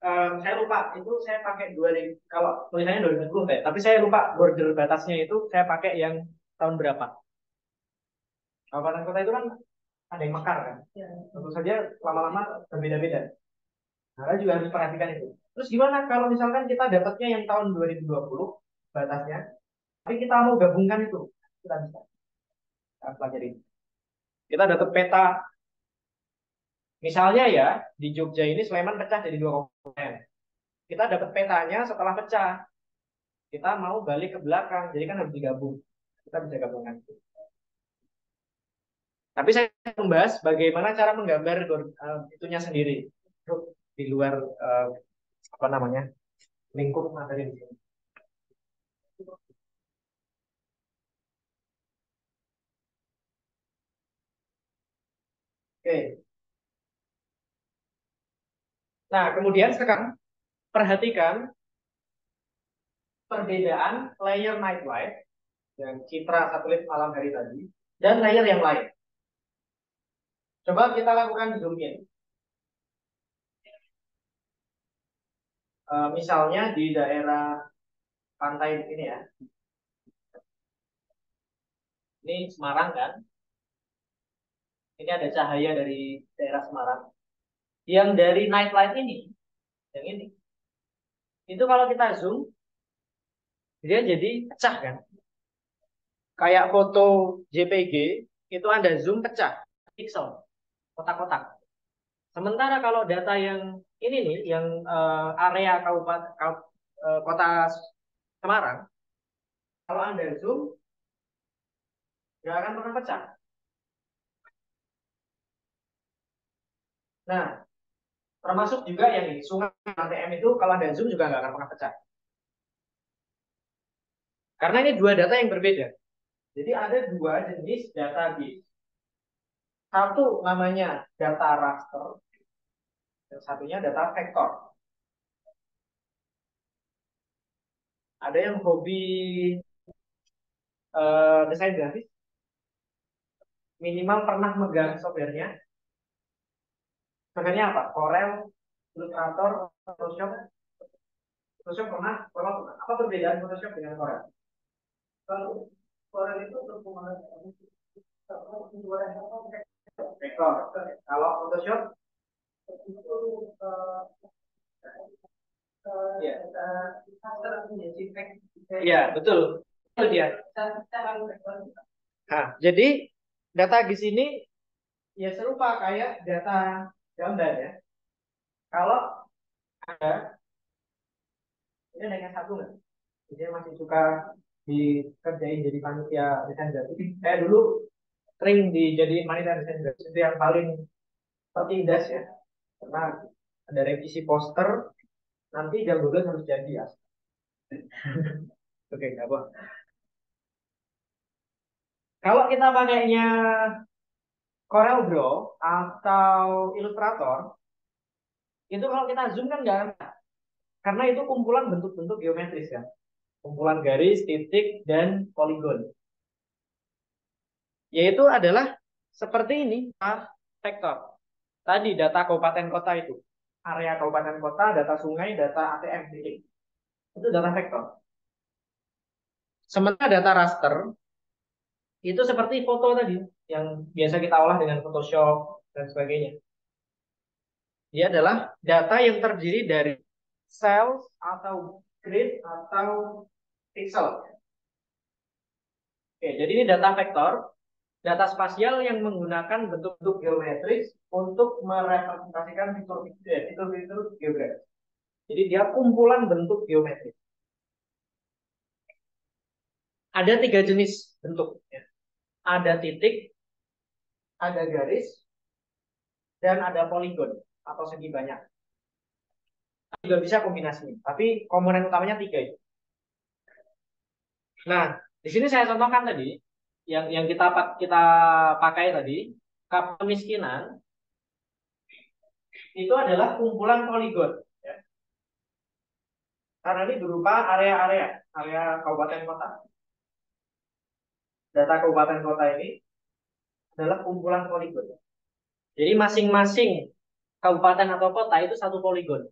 [SPEAKER 1] saya lupa itu saya pakai 2000, kalau tulisannya 2010 tapi saya lupa border batasnya itu saya pakai yang tahun berapa. Kabupaten kota itu kan ada yang mekar kan.
[SPEAKER 2] Ya.
[SPEAKER 1] Tentu saja lama-lama berbeda-beda. Nah, juga harus perhatikan itu. Terus gimana kalau misalkan kita dapatnya yang tahun 2020 batasnya, tapi kita mau gabungkan itu, kita bisa. Kita pelajari. Kita dapat peta, misalnya ya di Jogja ini Sleman pecah jadi 2 komponen. Kita dapat petanya setelah pecah. Kita mau balik ke belakang, jadi kan harus digabung. Kita bisa gabungkan. Tapi saya membahas bagaimana cara menggambar itunya sendiri, di luar apa namanya lingkup materi di sini. Oke. Nah, kemudian sekarang perhatikan perbedaan layer nightlight yang citra satelit malam hari tadi dan layer yang lain. Coba kita lakukan zoom in. Misalnya di daerah pantai ini ya. Ini Semarang kan? Ini ada cahaya dari daerah Semarang. Yang dari nightlight ini, yang ini, itu kalau kita zoom, dia jadi pecah kan? Kayak foto JPG, itu Anda zoom pecah, pixel, kotak-kotak. Sementara kalau data yang ini nih, yang area kabupaten kota Semarang, kalau Anda zoom, nggak akan pernah pecah. Nah, termasuk juga yang ini, sungai ATM itu kalau Anda zoom juga nggak akan pernah pecah. Karena ini dua data yang berbeda. Jadi ada dua jenis database. Satu namanya data raster, dan satunya data vektor. Ada yang hobi desain grafis, minimal pernah megang softwarenya. Softwarenya apa? Corel, Illustrator, Photoshop. Photoshop pernah? Corel pernah. Apa perbedaan Photoshop dengan Corel?
[SPEAKER 2] Kalau Corel itu untuk
[SPEAKER 1] Vektor. Kalau Photoshop
[SPEAKER 2] itu
[SPEAKER 1] ya. Iya, betul. Itu dia. Nah, jadi data di sini ya serupa kayak data gambar ya. Kalau ada, ini ada yang satu nggak? Dia masih suka dikerjain jadi panitia desain grafis. Saya dulu sering dijadiin panitia desain grafis itu yang paling tertindas ya. Karena ada revisi poster, nanti jam 12 harus jadi ya. Oke, nggak apa. Kalau kita pakainya Corel Draw atau Illustrator, itu kalau kita zoom kan nggak, Karena itu kumpulan bentuk-bentuk geometris kan. Kumpulan garis, titik, dan poligon. Yaitu adalah seperti ini, vektor. Tadi data kabupaten kota itu. Area kabupaten kota, data sungai, data ATM, titik. Itu data vektor. Sementara data raster, itu seperti foto tadi, yang biasa kita olah dengan Photoshop, dan sebagainya. Dia adalah data yang terdiri dari sel atau grid atau pixel. Oke, jadi ini data vektor, data spasial yang menggunakan bentuk-bentuk geometris untuk merepresentasikan fitur-fitur geografis. Jadi dia kumpulan bentuk geometris. Ada 3 jenis bentuk. Ada titik, ada garis, dan ada poligon atau segi banyak. Juga bisa kombinasinya, tapi komponen utamanya 3 itu. Nah, di sini saya contohkan tadi yang kita pakai tadi, kemiskinan itu adalah kumpulan poligon, ya. Karena ini berupa area kabupaten kota. Data kabupaten kota ini adalah kumpulan poligon. Jadi masing-masing kabupaten atau kota itu satu poligon.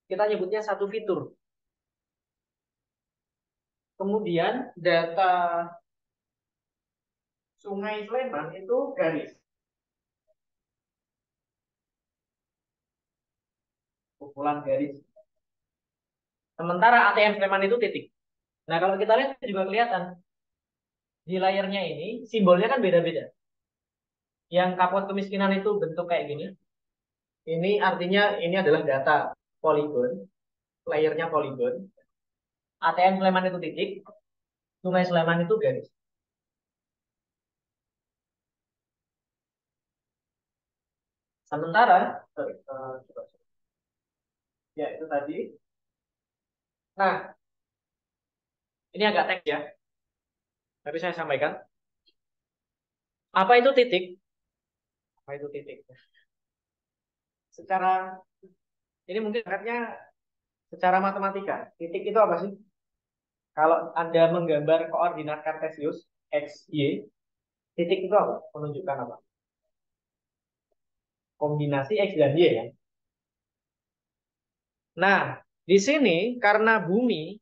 [SPEAKER 1] Kita nyebutnya satu fitur. Kemudian data Sungai Sleman itu garis. Kumpulan garis. Sementara ATM Sleman itu titik. Nah, kalau kita lihat juga kelihatan di layarnya ini simbolnya kan beda-beda. Yang kapot kemiskinan itu bentuk kayak gini. Ini artinya ini adalah data poligon, layernya poligon. ATM Sleman itu titik, Sungai Sleman itu garis. Sementara, ya itu tadi. Nah, ini agak teks ya, tapi saya sampaikan. Apa itu titik? Apa itu titik? Secara ini mungkin angkatnya secara matematika. Titik itu apa sih? Kalau Anda menggambar koordinat kartesius x, y, titik itu apa? Menunjukkan apa? Kombinasi x dan y ya. Nah, di sini karena bumi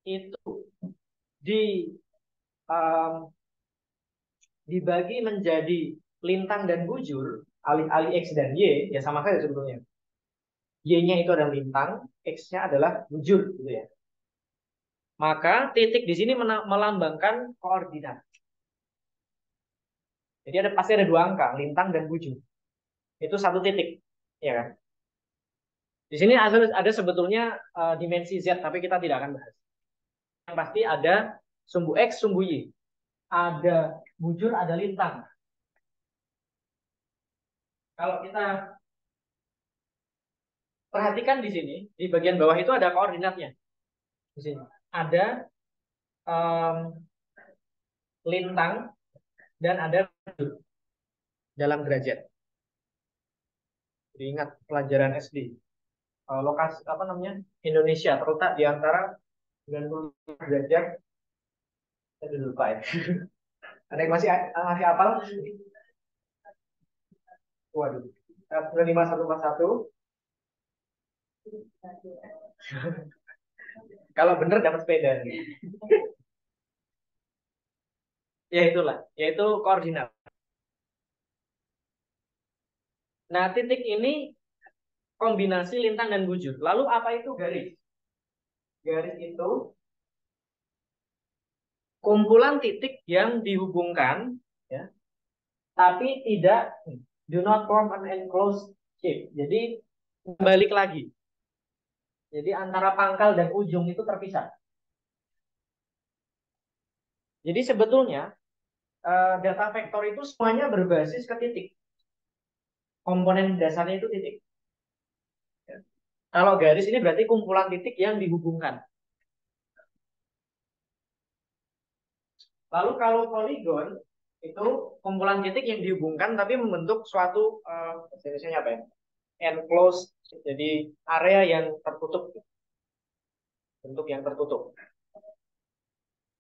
[SPEAKER 1] itu di um, dibagi menjadi lintang dan bujur, alih-alih x dan y, ya sama saja sebetulnya. Y-nya itu adalah lintang, x-nya adalah bujur, gitu ya. Maka titik di sini melambangkan koordinat. Jadi pasti ada 2 angka, lintang dan bujur. Itu satu titik, ya kan? Di sini ada sebetulnya dimensi z, tapi kita tidak akan bahas. Yang pasti ada sumbu x, sumbu y, ada bujur, ada lintang. Kalau kita perhatikan di sini, di bagian bawah itu ada koordinatnya. Di sini ada lintang dan ada bujur dalam derajat. Jadi ingat pelajaran SD. Lokasi apa namanya? Indonesia terletak di antara 90 derajat. Saya lupa ya. Ada yang masih hafal? Waduh. 5141. Kalau benar dapat sepeda. Ya itulah, yaitu koordinat. Nah, titik ini kombinasi lintang dan bujur. Lalu apa itu garis? Garis itu kumpulan titik yang dihubungkan, ya, tapi tidak do not form an enclosed shape. Jadi balik lagi. Jadi antara pangkal dan ujung itu terpisah. Jadi sebetulnya data vektor itu semuanya berbasis ke titik. Komponen dasarnya itu titik. Ya. Kalau garis ini berarti kumpulan titik yang dihubungkan. Lalu kalau poligon itu kumpulan titik yang dihubungkan tapi membentuk suatu jenisnya apa ya? Enclosed Jadi area yang tertutup, bentuk yang tertutup.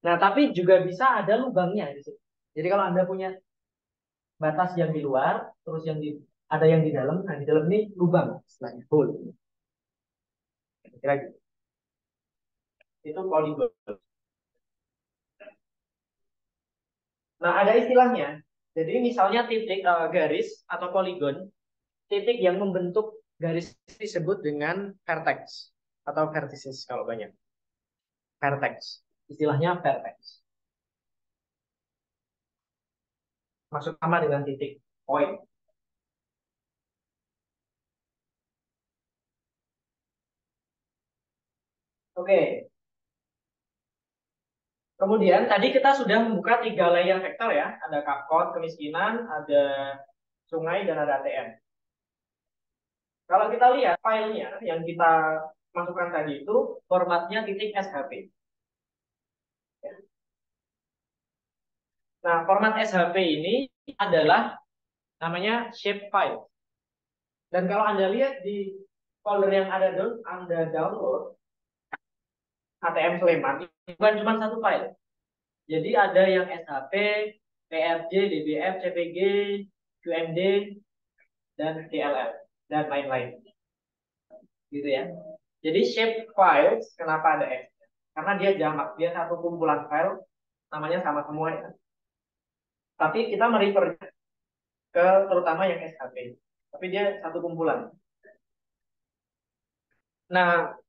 [SPEAKER 1] Nah, tapi juga bisa ada lubangnya di sini. Jadi kalau Anda punya batas yang di luar, terus ada yang di dalam, nah di dalam ini lubang, istilahnya hole. Kira-kira gitu. Itu poligon. Nah, ada istilahnya. Jadi misalnya titik garis atau poligon, titik yang membentuk garis disebut dengan vertex atau vertices kalau banyak. Vertex. Istilahnya vertex. Maksud sama dengan titik point. Oke. Kemudian tadi kita sudah membuka 3 layer vektor ya. Ada kapkot, kemiskinan, ada sungai, dan ada ATM. Kalau kita lihat filenya yang kita masukkan tadi itu formatnya titik .shp. Nah, format SHP ini adalah namanya shapefile. Dan kalau Anda lihat di folder yang Anda download, ATM Sleman, bukan cuma satu file. Jadi ada yang SHP, PRJ, DBF, CPG, QMD, dan DLL, dan lain-lain. Gitu ya. Jadi shape files, kenapa ada X? Karena dia jamak, dia satu kumpulan file, namanya sama semua ya. Tapi kita merefer ke terutama yang SHP. Tapi dia satu kumpulan. Nah,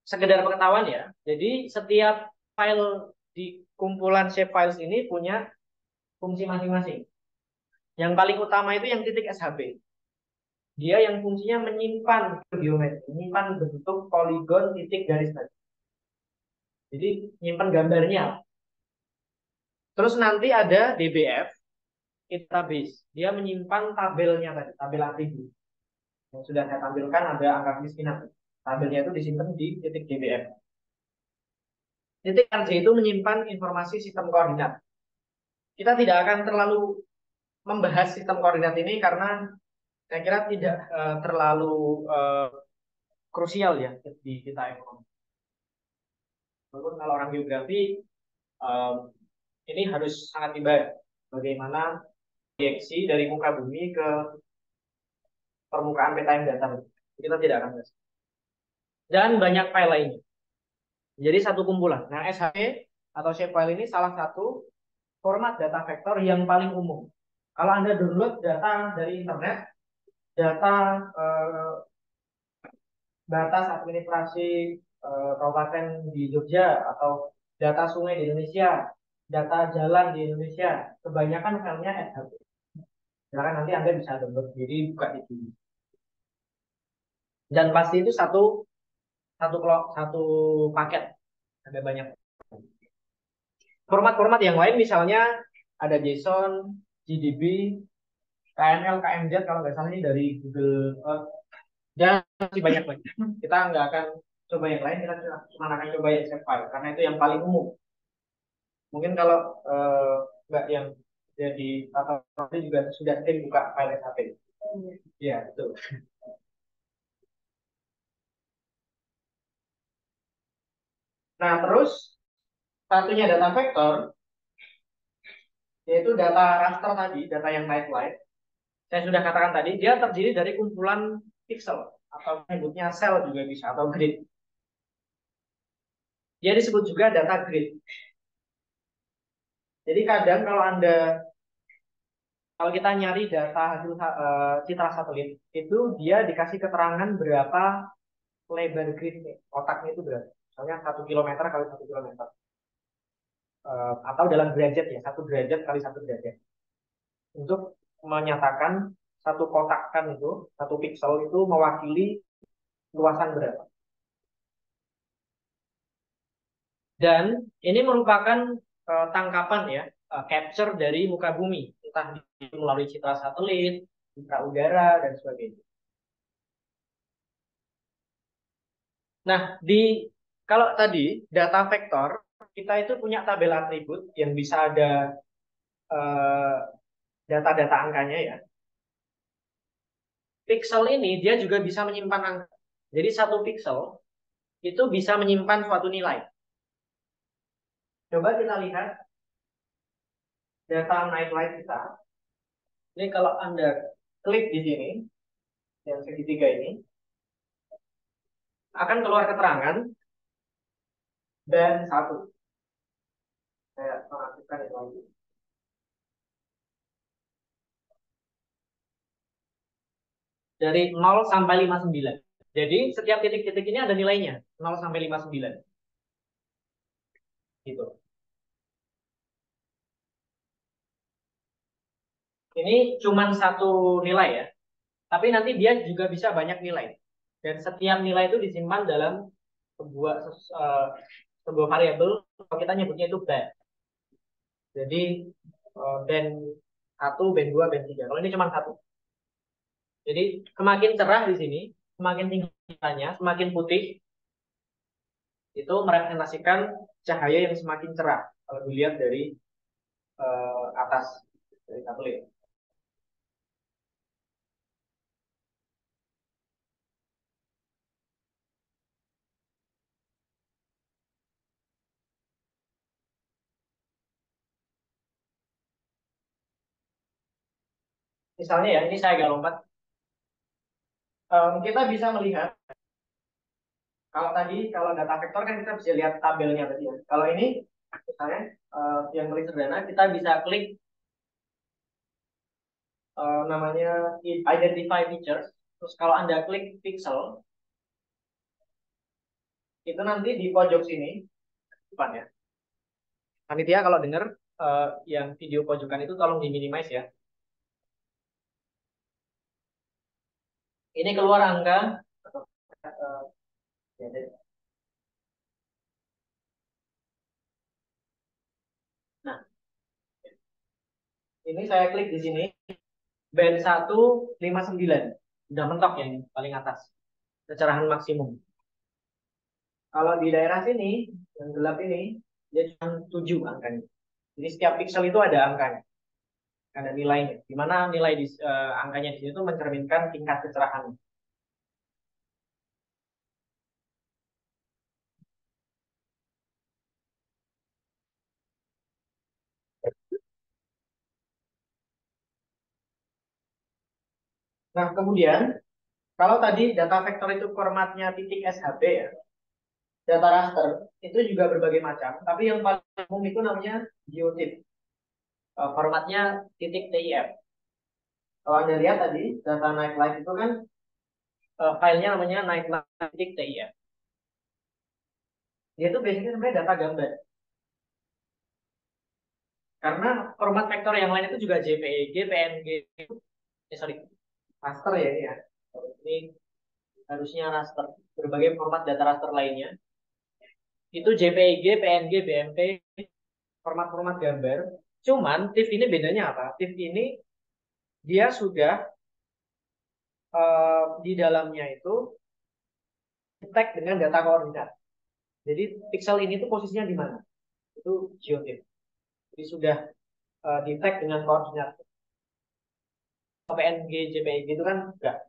[SPEAKER 1] sekedar pengetahuan ya. Jadi setiap file di kumpulan shape files ini punya fungsi masing-masing. Yang paling utama itu yang titik SHP. Dia yang fungsinya menyimpan geometri, menyimpan bentuk poligon titik garis tadi. Jadi menyimpan gambarnya. Terus nanti ada DBF, database. Dia menyimpan tabelnya tadi, tabel atribut. Yang sudah saya tampilkan ada angka kemiskinan. Tabelnya itu disimpan di titik DBF. Titik RJ itu menyimpan informasi sistem koordinat. Kita tidak akan terlalu membahas sistem koordinat ini karena saya kira tidak terlalu krusial ya di kita ekonomi. Walaupun kalau orang geografi ini harus sangat dibahas bagaimana proyeksi dari muka bumi ke permukaan peta yang datar. Kita tidak akan bahas. Dan banyak file lainnya. Jadi satu kumpulan. Nah, SHP atau shapefile ini salah satu format data vektor yang paling umum. Kalau Anda download data dari internet, data batas administrasi kabupaten di Jogja atau data sungai di Indonesia, data jalan di Indonesia, kebanyakan filenya SHP. Silakan nanti Anda bisa download sendiri, buka di sini. Dan pasti itu satu paket, ada banyak. Format-format yang lain misalnya ada JSON, GDB, KNL, KMZ kalau nggak salah ini dari Google Earth, dan masih banyak lagi. Kita nggak akan coba yang lain, kita cuma akan coba yang shapefile karena itu yang paling umum. Mungkin kalau nggak yang jadi tata juga sudah sering buka file SHP. Iya, betul. Nah, terus satunya data vektor, yaitu data raster tadi, data yang night light. Saya sudah katakan tadi, dia terdiri dari kumpulan pixel, atau menyebutnya sel juga bisa, atau grid. Dia disebut juga data grid. Jadi kadang kalau kita nyari data hasil citra satelit, itu dia dikasih keterangan berapa lebar gridnya, kotaknya itu berapa. Misalnya 1 kilometer kali 1 kilometer. Atau dalam derajat ya, 1 derajat kali 1 derajat. Untuk menyatakan satu kotak kan itu, satu pixel itu mewakili luasan berapa. Dan ini merupakan tangkapan ya, capture dari muka bumi, entah melalui citra satelit, citra udara, dan sebagainya. Nah, kalau tadi data vektor, kita itu punya tabel atribut yang bisa ada data-data angkanya ya. pixel ini dia juga bisa menyimpan angka. Jadi satu pixel itu bisa menyimpan suatu nilai. Coba kita lihat data nightlight kita. Ini kalau Anda klik di sini, yang segitiga ini, akan keluar keterangan dan satu. Saya mengaktifkan itu lagi. Dari 0 sampai 59. Jadi setiap titik-titik ini ada nilainya, 0 sampai 59. Gitu. Ini cuma satu nilai ya, tapi nanti dia juga bisa banyak nilai. Dan setiap nilai itu disimpan dalam sebuah uh, sebuah variabel, kalau kita nyebutnya itu band. Jadi band 1, band 2, band 3. Kalau ini cuma satu. Jadi semakin cerah di sini, semakin tinggi cahayanya, semakin putih, itu merepresentasikan cahaya yang semakin cerah kalau dilihat dari atas dari satelit. Misalnya ya, ini saya agak lompat. Kita bisa melihat kalau tadi kalau data vektor kan kita bisa lihat tabelnya tadi ya. Kalau ini misalnya yang paling sederhana kita bisa klik namanya identify features. Terus kalau Anda klik pixel itu nanti di pojok sini depan ya. Panitia kalau dengar yang video pojokan itu tolong diminimize ya. Ini keluar angka ya, nah, ini saya klik di sini band 159. Udah mentok ya ini paling atas. Kecerahan maksimum. Kalau di daerah sini yang gelap ini dia cuma 7 angkanya. Jadi setiap pixel itu ada angkanya, ada nilainya. Di mana nilai di angkanya di sini itu mencerminkan tingkat kecerahan. Nah, kemudian kalau tadi data vektor itu formatnya titik SHP ya, data raster itu juga berbagai macam, tapi yang paling umum itu namanya geotip. Formatnya titik TIF. Kalau Anda lihat tadi data nightlight itu kan filenya namanya nightlight titik TIF. Dia itu biasanya sebenarnya data gambar. Karena format vektor yang lain itu juga JPEG, PNG, sorry, raster ya ini ya. Ini harusnya raster. Berbagai format data raster lainnya. Itu JPEG, PNG, BMP, format-format gambar. Cuman TIFF ini bedanya apa? TIFF ini dia sudah di dalamnya itu tag dengan data koordinat. Jadi pixel ini tuh posisinya di mana? Itu geotiff. Jadi sudah di tag dengan koordinat. PNG, JPEG itu kan enggak.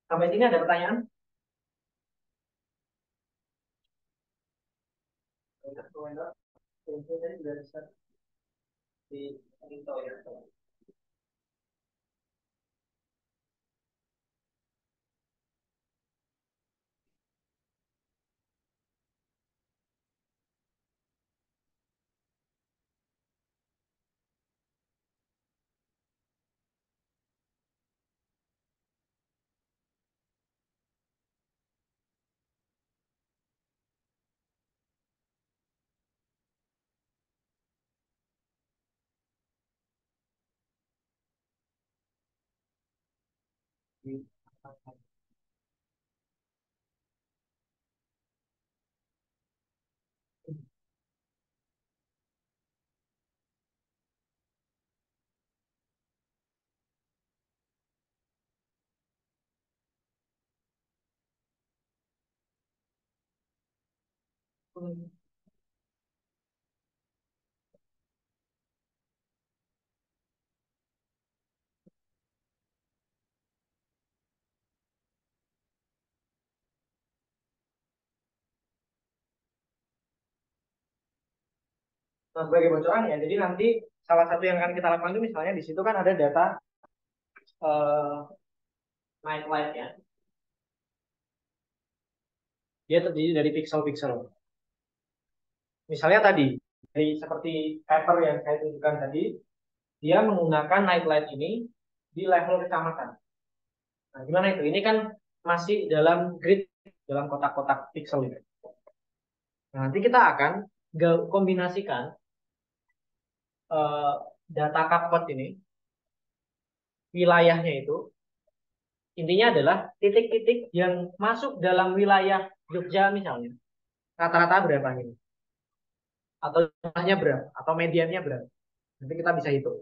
[SPEAKER 1] Sampai sini ada pertanyaan? Di ya. Hmm. Nah, sebagai bocoran ya, jadi nanti salah satu yang akan kita lakukan itu misalnya di situ kan ada data night light ya. Dia terdiri dari pixel-pixel. Misalnya tadi, dari seperti paper yang saya tunjukkan tadi, dia menggunakan night light ini di level kecamatan. Nah, gimana itu? Ini kan masih dalam grid, dalam kotak-kotak pixel ini. Nah, nanti kita akan kombinasikan eh, data cupcode ini, wilayahnya itu, intinya adalah titik-titik yang masuk dalam wilayah Jogja misalnya. Rata-rata berapa ini? Atau jumlahnya berapa? Atau mediannya berapa? Nanti kita bisa hitung.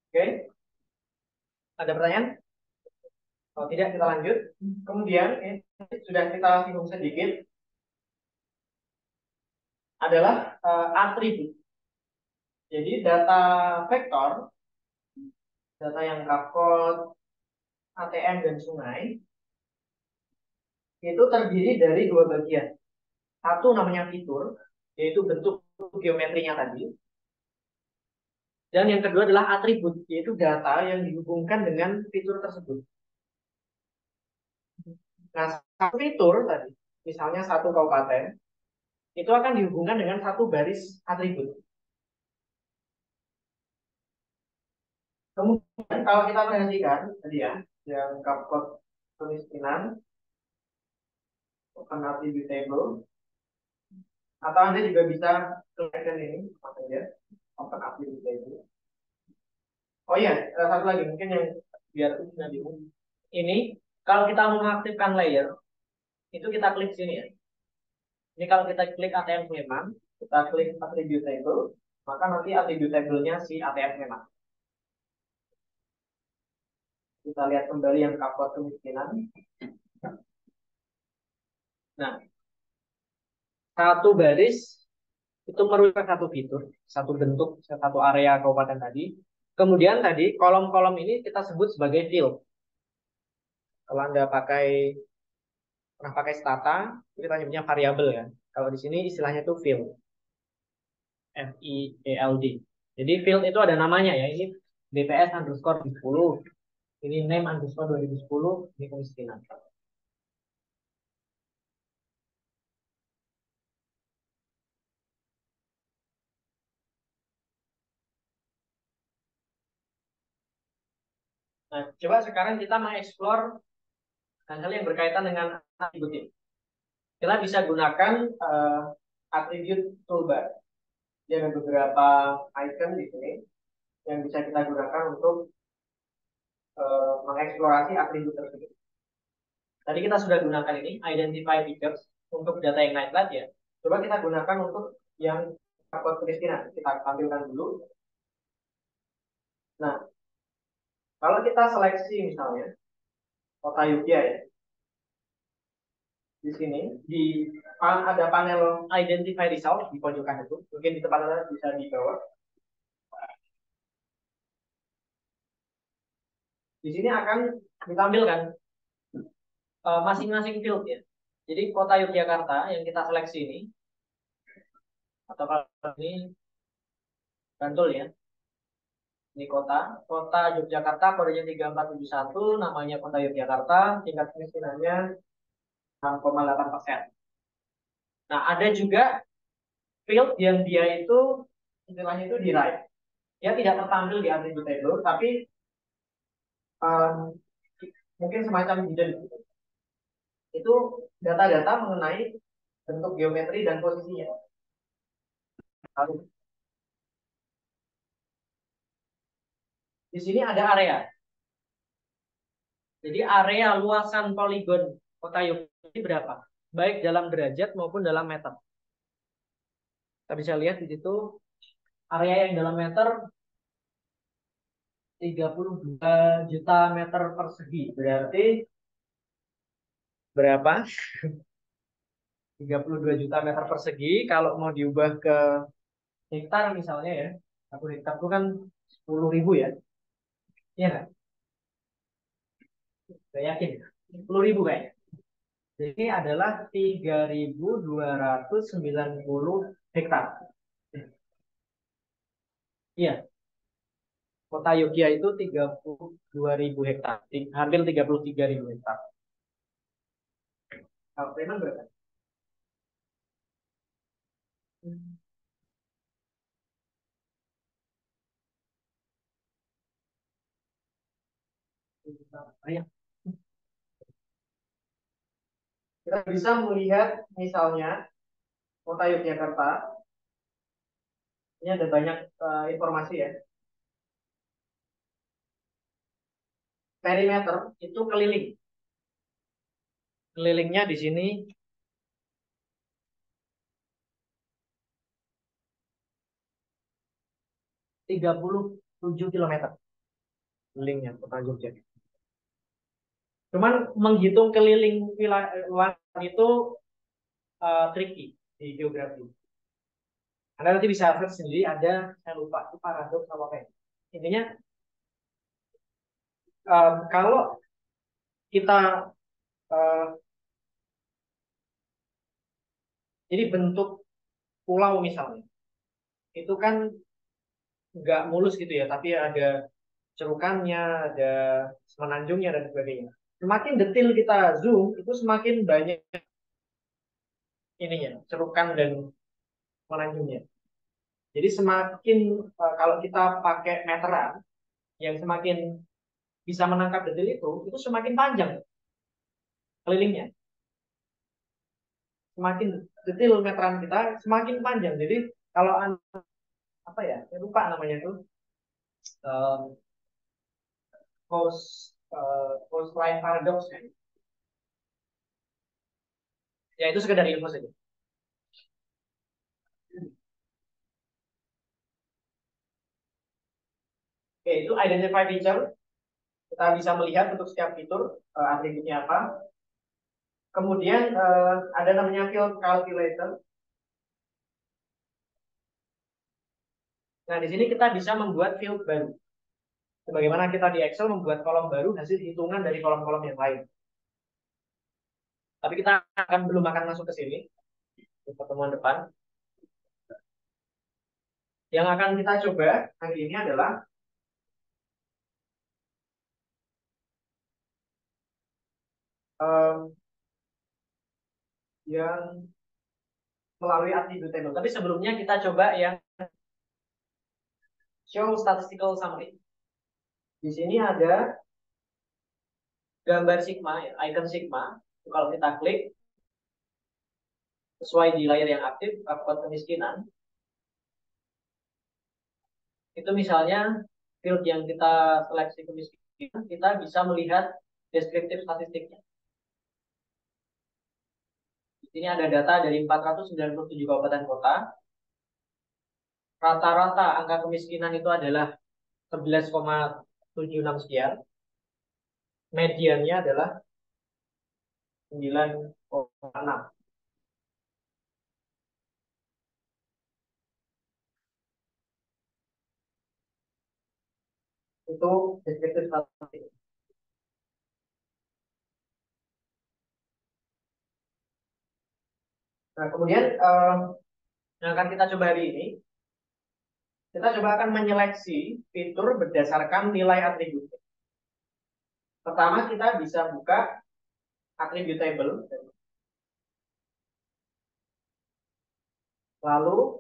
[SPEAKER 1] Oke? Ada pertanyaan? Kalau tidak, kita lanjut. Kemudian, ini sudah kita singgung sedikit, adalah atribut. Jadi, data vektor, data yang Kapcode, ATM, dan Sungai, itu terdiri dari dua bagian. Satu namanya fitur, yaitu bentuk geometrinya tadi. Dan yang kedua adalah atribut, yaitu data yang dihubungkan dengan fitur tersebut. Nah, satu fitur tadi, misalnya satu kabupaten, itu akan dihubungkan dengan satu baris atribut. Kemudian kalau kita perhatikan tadi ya, yang kapot kemiskinan, open attribute table, atau Anda juga bisa selesaikan ini, apa saja, open attribute table. Oh iya, satu lagi mungkin yang biar bisa bingung. Ini kalau kita mau mengaktifkan layer, itu kita klik sini ya. Ini kalau kita klik ATM memang, kita klik attribute table, maka nanti attribute table-nya si ATM memang. Kita lihat kembali yang kapot kemiskinan. Nah, satu baris itu merupakan satu fitur, satu bentuk, satu area kabupaten tadi. Kemudian tadi kolom-kolom ini kita sebut sebagai field. Kalau Anda pernah pakai stata, kita nyebutnya variabel ya. Kalau di sini istilahnya itu field, FIELD. Jadi field itu ada namanya ya. Ini DPS underscore 10, ini name underscore 2010, ini kemiskinan. Nah, coba sekarang kita mengeksplor hal-hal yang berkaitan dengan atribut ini. Kita bisa gunakan atribut toolbar. Jadi ada beberapa icon di sini yang bisa kita gunakan untuk mengeksplorasi atribut tersebut. Tadi kita sudah gunakan ini, identify features untuk data yang naik ya. Coba kita gunakan untuk yang kapot kemiskinan. Kita tampilkan dulu. Nah, kalau kita seleksi misalnya kota Yogyakarta ya, di sini ada panel identify result di pojokan itu. Mungkin di tempat Anda bisa di bawah. Di sini akan ditampilkan masing-masing field ya. Jadi kota Yogyakarta yang kita seleksi ini, atau kalau ini Bantul ya, ini kota Yogyakarta, kodenya 3471, namanya kota Yogyakarta, tingkat kemiskinannya 6,8%. Nah, ada juga field yang dia itu istilahnya itu di right. Dia tidak tertampil di attribute table, tapi um, mungkin semacam hidden. Itu data-data mengenai bentuk geometri dan posisinya. Lalu, di sini ada area. Jadi area luasan poligon kota Yogyakarta ini berapa? Baik dalam derajat maupun dalam meter. Kita bisa lihat di situ area yang dalam meter 32 juta meter persegi. Berarti berapa? 32 juta meter persegi. Kalau mau diubah ke hektar misalnya ya. 1 hektar itu kan 10.000 ya. Iya nggak? Saya yakin. 10.000 kayaknya. Jadi adalah 3.290 hektar. Iya, kota Yogyakarta itu 32.000 hektar, hampir 33.000 hektar. Kalau Sleman berapa? Banyak. Kita bisa melihat misalnya kota Yogyakarta. Ini ada banyak informasi ya. Perimeter itu keliling. Kelilingnya di sini 37 km. Kelilingnya kota Yogyakarta. Cuman menghitung keliling wilayah itu tricky di geografi. Anda nanti bisa search sendiri, ada, saya lupa itu paradoks apa apa ya. Intinya kalau kita jadi bentuk pulau misalnya, itu kan nggak mulus gitu ya, tapi ada cerukannya, ada semenanjungnya dan sebagainya. Semakin detail kita zoom, itu semakin banyak ininya, cerukan dan semenanjungnya. Jadi semakin kalau kita pakai meteran, yang semakin bisa menangkap detail itu semakin panjang kelilingnya. Semakin detail meteran kita, semakin panjang. Jadi kalau apa ya, saya lupa namanya itu, um, coastline paradox ya. Ya itu sekedar info saja. Oke, itu identify feature. Kita bisa melihat untuk setiap fitur atributnya apa. Kemudian ada namanya field calculator. Nah, di sini kita bisa membuat field baru. Sebagaimana kita di Excel membuat kolom baru hasil hitungan dari kolom-kolom yang lain. Tapi kita belum akan masuk ke sini di pertemuan depan. Yang akan kita coba hari ini adalah um, yang melalui attribute table. Tapi sebelumnya kita coba yang show statistical summary. Di sini ada gambar sigma, ya, icon sigma. Kalau kita klik sesuai di layar yang aktif, upload kemiskinan. Itu misalnya field yang kita seleksi kemiskinan, kita bisa melihat deskriptif statistiknya. Di sini ada data dari 497 kabupaten kota. Rata-rata angka kemiskinan itu adalah 11,76 sekian. Mediannya adalah 9,6. Itu deskriptif statistik. Nah, kemudian yang akan kita coba hari ini, kita coba akan menyeleksi fitur berdasarkan nilai atribut. Pertama, kita bisa buka attribute table. Lalu,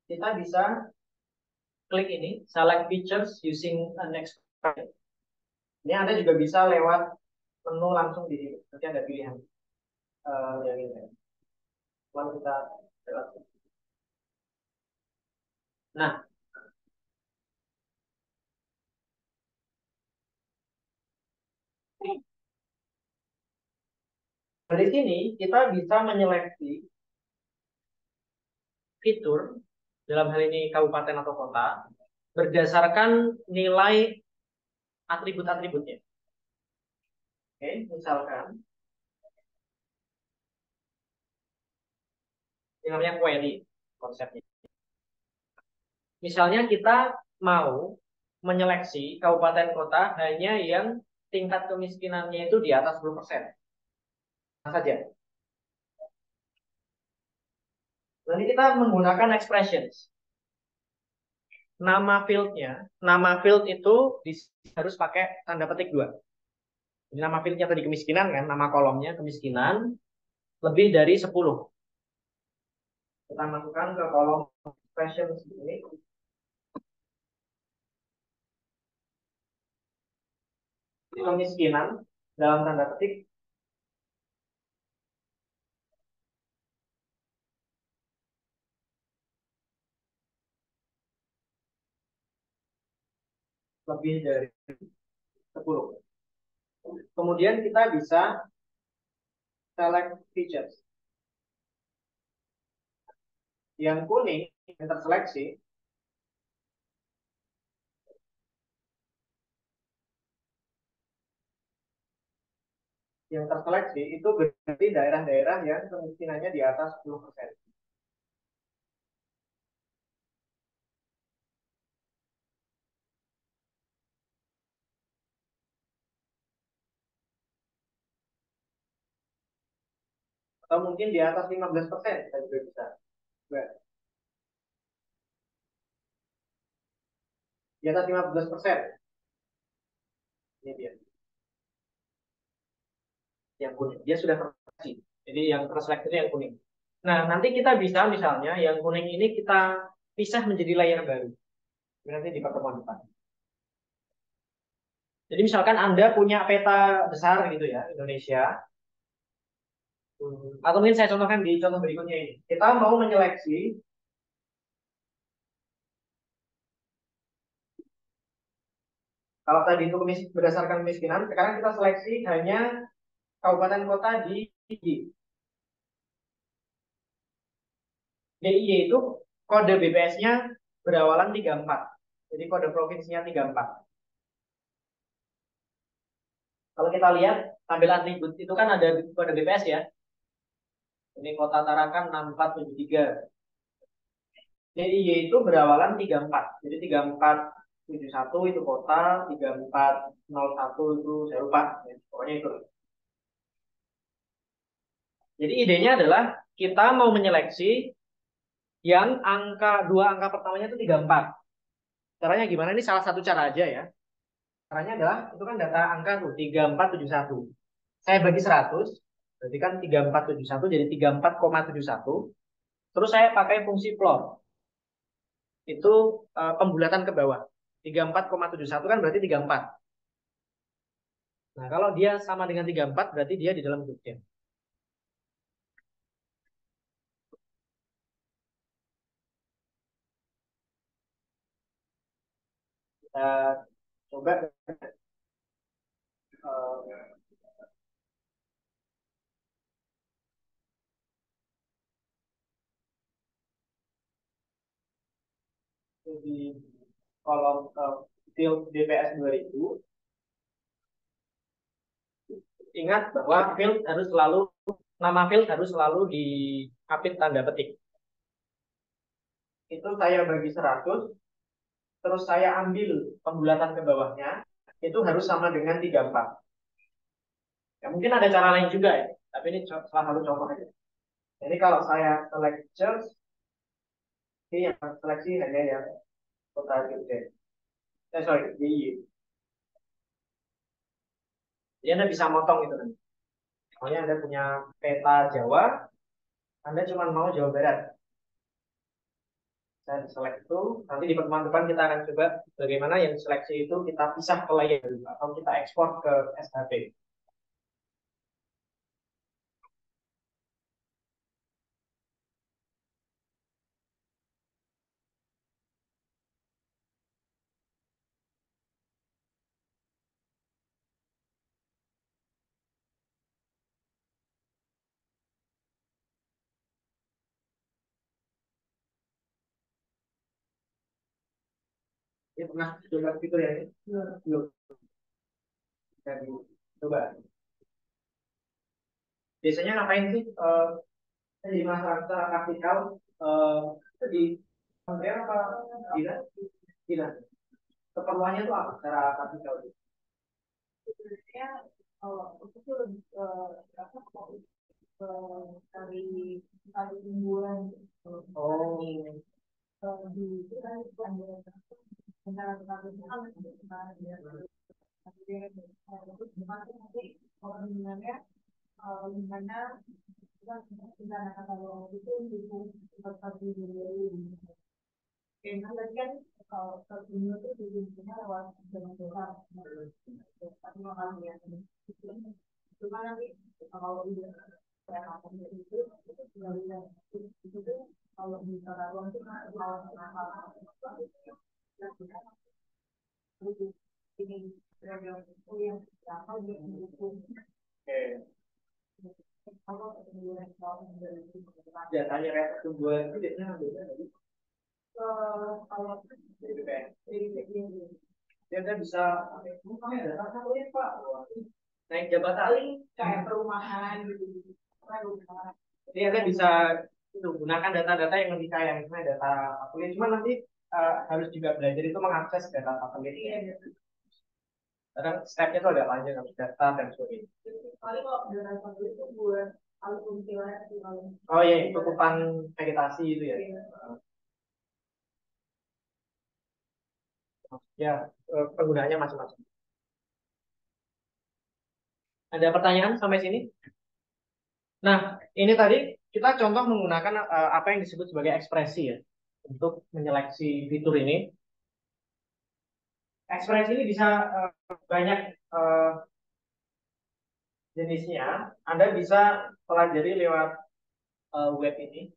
[SPEAKER 1] kita bisa klik ini, select features using an expression. Ini Anda juga bisa lewat menu langsung di sini. Nanti ada pilihan yang ini. Lalu kita lewat. Nah, Dari sini kita bisa menyeleksi fitur, dalam hal ini kabupaten atau kota, berdasarkan nilai atribut-atributnya. Oke, misalkan ini namanya query konsepnya. Misalnya kita mau menyeleksi kabupaten kota hanya yang tingkat kemiskinannya itu di atas 10%. Saja. Nanti kita menggunakan expressions. Nama field itu harus pakai tanda petik 2. Jadi nama fieldnya tadi kemiskinan kan, nama kolomnya kemiskinan lebih dari 10. Kita masukkan ke kolom expressions ini. Kemiskinan dalam tanda petik lebih dari 10. Kemudian kita bisa select features. Yang kuning yang terseleksi itu berarti daerah-daerah yang kemiskinannya di atas 10%. Atau mungkin di atas 15% kita juga bisa. Di atas 15%. Ini dia. Yang kuning. Dia sudah terseleksi. Jadi yang terseleksi itu yang kuning. Nah, nanti kita bisa misalnya yang kuning ini kita pisah menjadi layer baru. Nanti di pertemuan depan. Jadi misalkan Anda punya peta besar gitu ya, Indonesia. Atau mungkin saya contohkan di contoh berikutnya ini. Kita mau menyeleksi kalau tadi itu berdasarkan kemiskinan, sekarang kita seleksi hanya kabupaten kota di DIY. DIY itu kode BPS-nya berawalan 34. Jadi kode provinsinya 34. Kalau kita lihat tabel atribut itu kan ada kode BPS ya. Ini kota Tarakan 6473. DIY itu berawalan 34. Jadi 3471 itu kota, 3401 itu saya lupa. Pokoknya itu. Jadi idenya adalah kita mau menyeleksi yang dua angka pertamanya itu 34. Caranya gimana? Ini salah satu cara aja ya. Caranya adalah itu kan data angka tuh 3471. Saya bagi 100, berarti kan 3471 jadi 34,71. Terus saya pakai fungsi plot. Itu pembulatan ke bawah. 34,71 kan berarti 34. Nah, kalau dia sama dengan 34 berarti dia di dalam grupnya. Kita coba di kolom field DPS 2000. Ingat bahwa nama field harus selalu diapit tanda petik. Itu saya bagi 100, terus saya ambil pembulatan ke bawahnya, itu harus sama dengan 34. Ya, mungkin ada cara lain juga ya, tapi ini salah satu contoh aja. Jadi kalau saya select church, ini yang seleksi hanya yang kota Jogja. Sorry, DIY. Jadi Anda bisa motong itu kan. Soalnya Anda punya peta Jawa, Anda cuma mau Jawa Barat. Saya select itu, nanti di pertemuan depan kita akan coba bagaimana yang seleksi itu kita pisah ke layer atau kita ekspor ke SHP. Ini pernah coba fitur ya ini? Belum. Jadi coba. Biasanya ngapain sih di masyarakat praktikal di kementerian apa tidak? Tidak. Keperluannya itu apa secara praktikal?
[SPEAKER 2] Sebenarnya itu tuh lebih apa dari tumbuhan
[SPEAKER 1] Oh,
[SPEAKER 2] di itu kan ada antara sebenarnya gimana kita kalau itu seperti dulu karena tadi kan kalau dunia itu dibimbingnya lewat jalan Tuhan tapi makanya ya cuma nanti kalau udah kayak apa itu nggak bisa itu tuh kalau bisa ruang itu kalau ini yang apa dia mendukung
[SPEAKER 1] datanya kayak pertumbuhan itu biasanya ngambilnya dari
[SPEAKER 2] kalau
[SPEAKER 1] dia bisa data satelit Pak, naik jabatan
[SPEAKER 2] kayak perumahan gitu.
[SPEAKER 1] Jadi Anda bisa itu, gunakan data-data yang lebih kaya, misalnya data satelit. Cuma nanti harus juga belajar itu mengakses data satelit. Karena stepnya itu agak panjang, harus data dan sebagainya.
[SPEAKER 2] Paling kalau data satelit itu buat alur fungsi
[SPEAKER 1] Oh iya, tutupan vegetasi itu ya. Ya, penggunaannya macam-macam. Ada pertanyaan sampai sini? Nah, ini tadi kita contoh menggunakan apa yang disebut sebagai ekspresi ya untuk menyeleksi fitur ini. Ekspresi ini bisa banyak jenisnya. Anda bisa pelajari lewat web ini.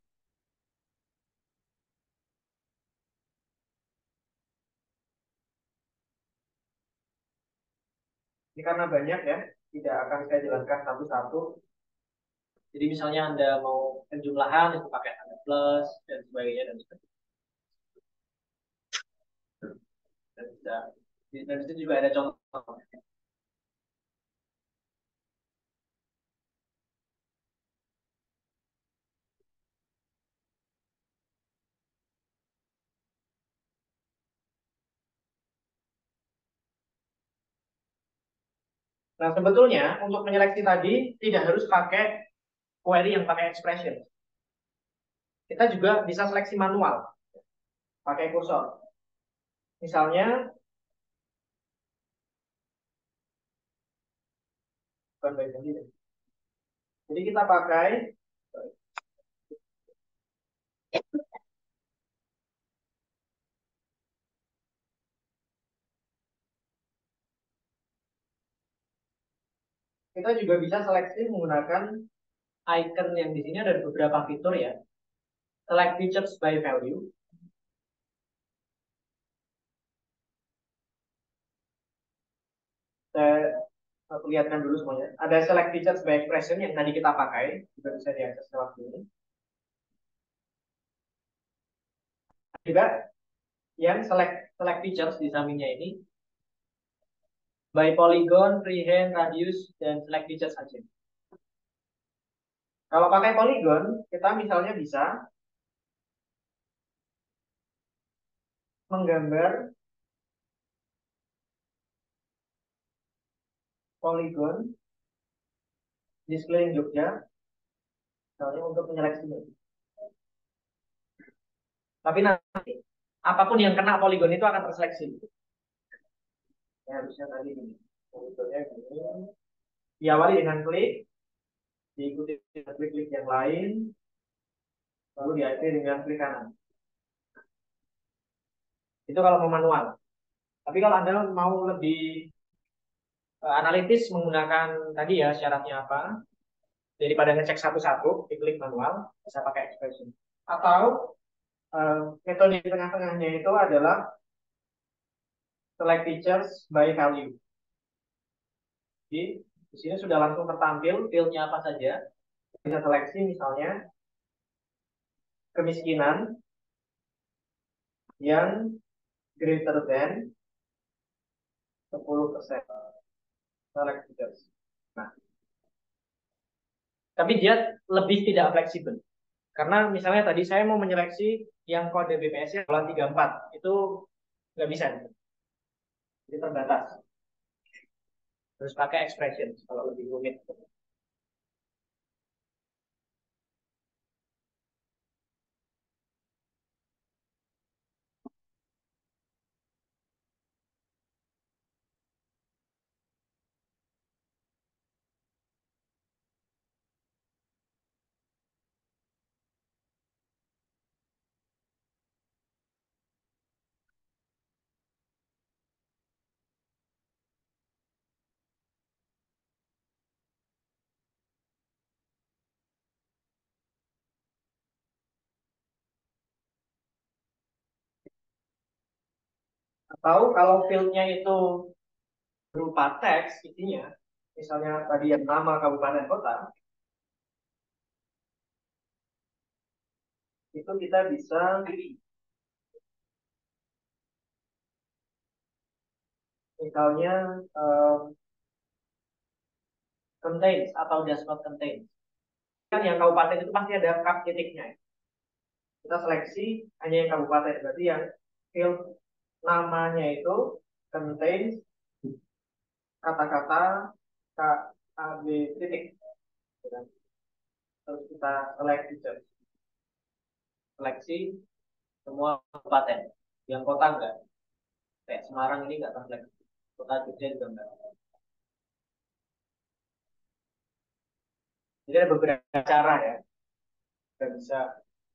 [SPEAKER 1] Ini karena banyak ya, tidak akan saya jelaskan satu-satu. Jadi misalnya Anda mau penjumlahan itu pakai tanda plus dan sebagainya dan sebagainya. Dan itu juga ada contoh. Nah, sebetulnya untuk menyeleksi tadi tidak harus pakai query yang pakai expression. Kita juga bisa seleksi manual pakai kursor. Misalnya, jadi kita pakai kita juga bisa seleksi menggunakan icon yang di sini ada beberapa fitur ya. Select features by value. Saya perlihatkan dulu semuanya. Ada select features by expression yang tadi kita pakai, juga bisa diakses lewat sini. Juga yang select features di sampingnya ini by polygon, freehand, radius, dan select features saja. Kalau pakai polygon, kita misalnya bisa menggambar polygon di sekeliling Jogja, misalnya untuk menyeleksinya. Tapi nanti apapun yang kena polygon itu akan terseleksi. Ya, harusnya tadi ini. Polygonnya ini diawali dengan klik, diikuti dengan klik-klik yang lain, lalu diakhiri dengan klik kanan. Itu kalau mau manual. Tapi kalau Anda mau lebih analitis menggunakan tadi ya syaratnya apa, daripada ngecek satu-satu, diklik manual, bisa pakai expression. Atau metode di tengah-tengahnya itu adalah select features by value. Jadi di sini sudah langsung tertampil fieldnya apa saja. Bisa seleksi misalnya kemiskinan yang greater than 10%. Select features. Nah, tapi dia lebih tidak fleksibel. Karena misalnya tadi saya mau menyeleksi yang kode BPS-nya adalah 34, itu nggak bisa. Jadi terbatas. Terus pakai expression kalau lebih rumit. Atau kalau fieldnya itu berupa teks intinya, misalnya tadi yang nama kabupaten kota, itu kita bisa misalnya contains atau does not contain. Kan yang kabupaten itu pasti ada kap titiknya. Kita seleksi hanya yang kabupaten, berarti yang field namanya itu contains kata-kata K A B titik. Terus kita select feature. Seleksi semua kabupaten. Yang kota enggak. Kayak Semarang ini enggak terseleksi. Kota Jogja juga enggak. Jadi ada beberapa cara ya. Kita bisa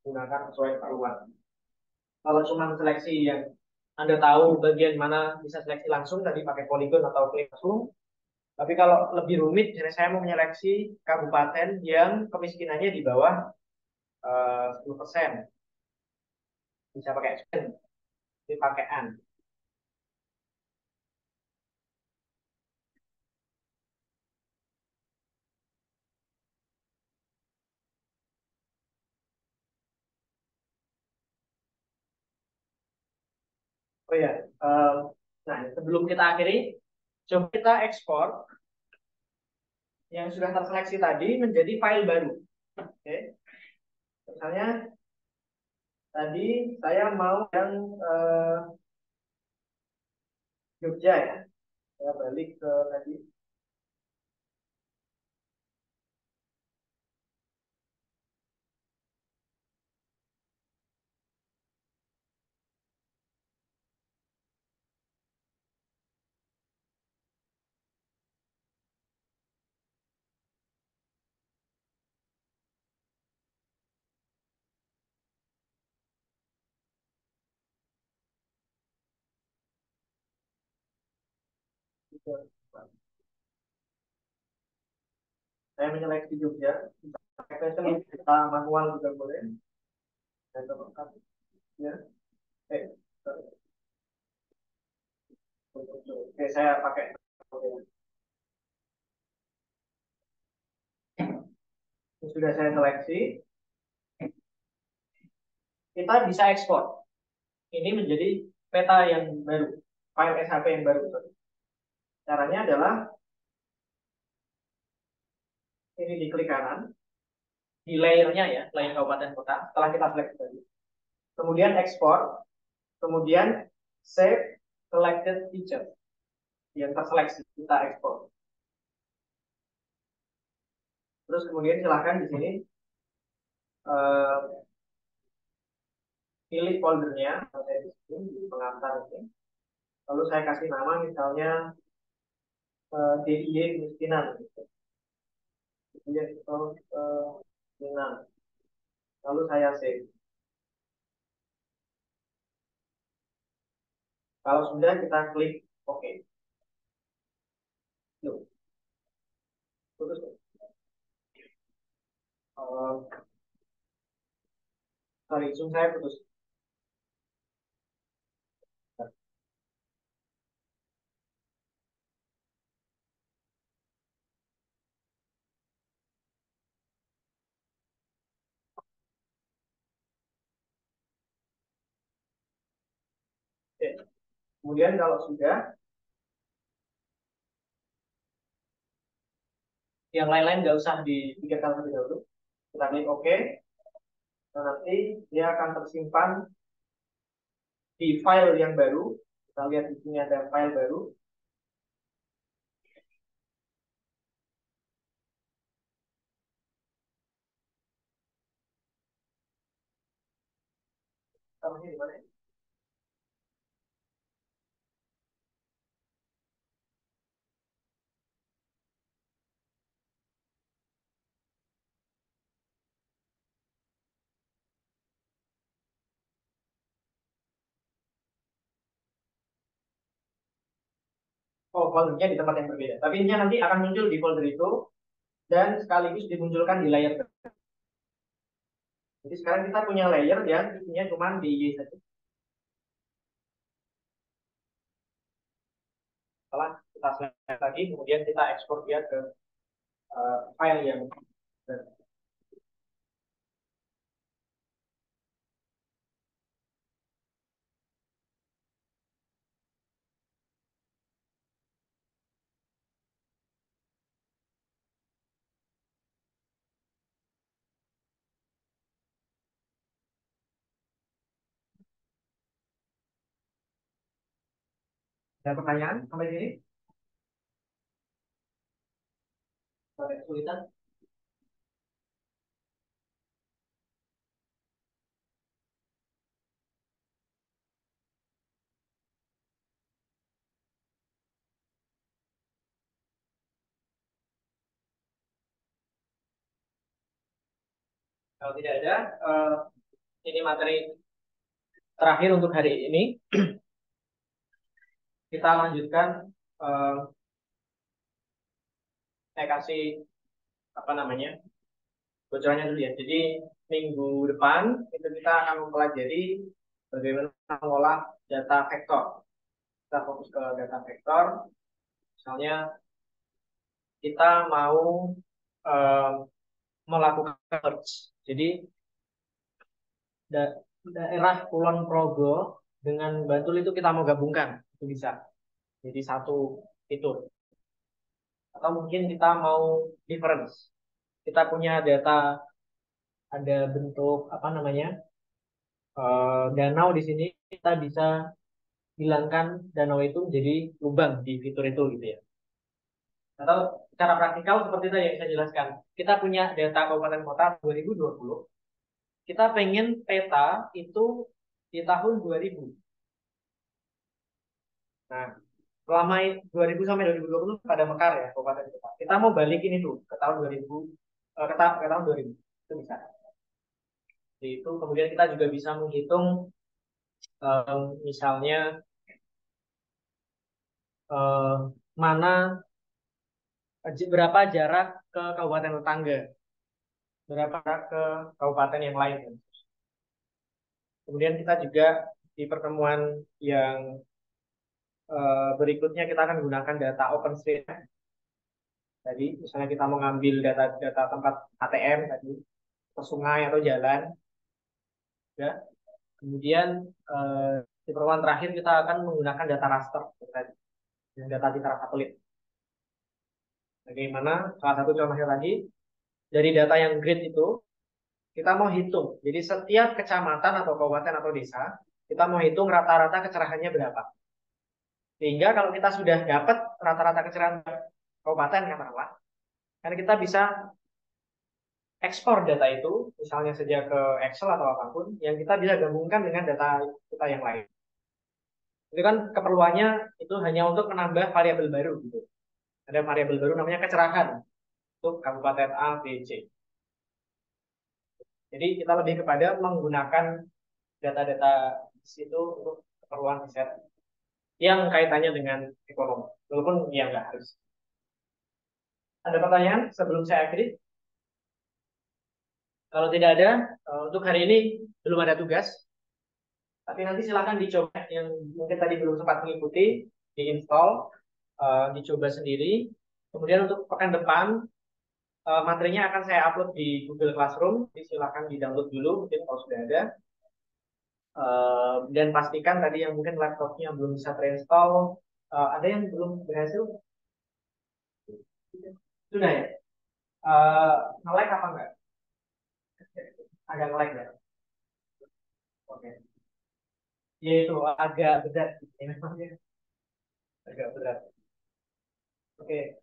[SPEAKER 1] gunakan sesuai keperluan. Kalau cuma seleksi yang Anda tahu bagian mana bisa seleksi langsung, tadi pakai polygon atau klik langsung. Tapi kalau lebih rumit, jadi saya mau menyeleksi kabupaten yang kemiskinannya di bawah 10%. Bisa pakai extend, bisa pakai and. Oh ya, nah sebelum kita akhiri, coba kita ekspor yang sudah terseleksi tadi menjadi file baru. Oke, misalnya tadi saya mau yang Jogja ya, saya balik ke tadi. Saya menyeleksi Jogja, kita manual juga boleh. Saya coba ya. Sorry. Oke, saya pakai. Sudah saya seleksi, kita bisa ekspor. Ini menjadi peta yang baru, file SHP yang baru. Caranya adalah ini di klik kanan, di layernya ya, layer kabupaten kota. Setelah kita seleksi tadi, kemudian ekspor, kemudian save selected feature yang terseleksi kita ekspor. Terus kemudian silahkan di sini eh, pilih foldernya, saya di sini di pengantar ini. Lalu saya kasih nama misalnya DIY kemiskinan. Gitu. Kemudian kemiskinan. Lalu saya save. Kalau sudah kita klik OK. Loh, putus. Sorry, Zoom saya putus. Oke. Kemudian kalau sudah, yang lain-lain nggak usah dipikirkan terlebih dahulu. Kita klik OK, dan nanti dia akan tersimpan di file yang baru. Kita lihat di sini ada file baru. Taruhnya di mana? Oh, foldernya di tempat yang berbeda. Tapi ini nanti akan muncul di folder itu dan sekaligus dimunculkan di layar. Jadi sekarang kita punya layer yang isinya cuma di Y saja. Setelah kita select lagi, kemudian kita ekspor dia ke file yang ada pertanyaan sampai sini? Ada kesulitan? Kalau tidak ada, ini materi terakhir untuk hari ini. Kita lanjutkan, saya kasih apa namanya bocorannya dulu ya. Jadi minggu depan itu kita akan mempelajari bagaimana mengolah data vektor. Kita fokus ke data vektor. Misalnya kita mau eh, melakukan search. Jadi da- daerah Kulon Progo dengan Bantul itu kita mau gabungkan, itu bisa. Jadi satu fitur. Atau mungkin kita mau difference. Kita punya data, ada bentuk apa namanya danau di sini, kita bisa hilangkan danau itu menjadi lubang di fitur itu gitu ya. Atau secara praktikal seperti itu yang saya jelaskan. Kita punya data kabupaten kota 2020. Kita pengen peta itu di tahun 2000. Nah, selama 2000 sampai 2020 pada mekar ya kabupaten kota. Kita mau balikin itu ke tahun 2000, ke tahun 2000. Itu bisa. Jadi itu kemudian kita juga bisa menghitung misalnya eh, mana berapa jarak ke kabupaten tetangga, berapa jarak ke kabupaten yang lain. Kemudian kita juga di pertemuan yang berikutnya kita akan gunakan data OpenStreetMap. Jadi misalnya kita mau ngambil data-data tempat ATM tadi ke sungai atau jalan, ya. Kemudian eh, di pertemuan terakhir kita akan menggunakan data raster tadi, dan data citra satelit. Bagaimana salah satu contohnya tadi dari data yang grid itu kita mau hitung. Jadi setiap kecamatan atau kabupaten atau desa kita mau hitung rata-rata kecerahannya berapa. Sehingga kalau kita sudah dapat rata-rata kecerahan kabupaten katakanlah, kan kita bisa ekspor data itu, misalnya saja ke Excel atau apapun, yang kita bisa gabungkan dengan data kita yang lain. Itu kan keperluannya itu hanya untuk menambah variabel baru gitu. Ada variabel baru namanya kecerahan untuk kabupaten A, B, C. Jadi kita lebih kepada menggunakan data-data di situ untuk keperluan riset yang kaitannya dengan ekonomi. Walaupun ya nggak harus. Ada pertanyaan sebelum saya akhiri? Kalau tidak ada, untuk hari ini belum ada tugas. Tapi nanti silahkan dicoba yang mungkin tadi belum sempat mengikuti, diinstal, dicoba sendiri. Kemudian untuk pekan depan, materinya akan saya upload di Google Classroom. Jadi silahkan di-download dulu, mungkin kalau sudah ada. Dan pastikan tadi yang mungkin laptopnya belum bisa terinstall. Ada yang belum berhasil? Sudah ya? Nge-lag apa enggak? Agak nge-lag ya? Oke. Ya itu agak berat. Ya, memangnya agak berat. Oke.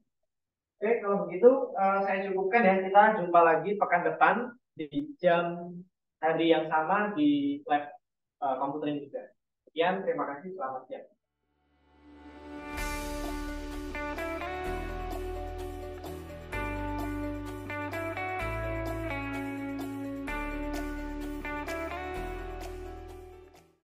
[SPEAKER 1] Oke, kalau begitu saya cukupkan ya. Kita jumpa lagi pekan depan di jam hari yang sama di lab komputer ini juga. Sekian, terima kasih. Selamat siang.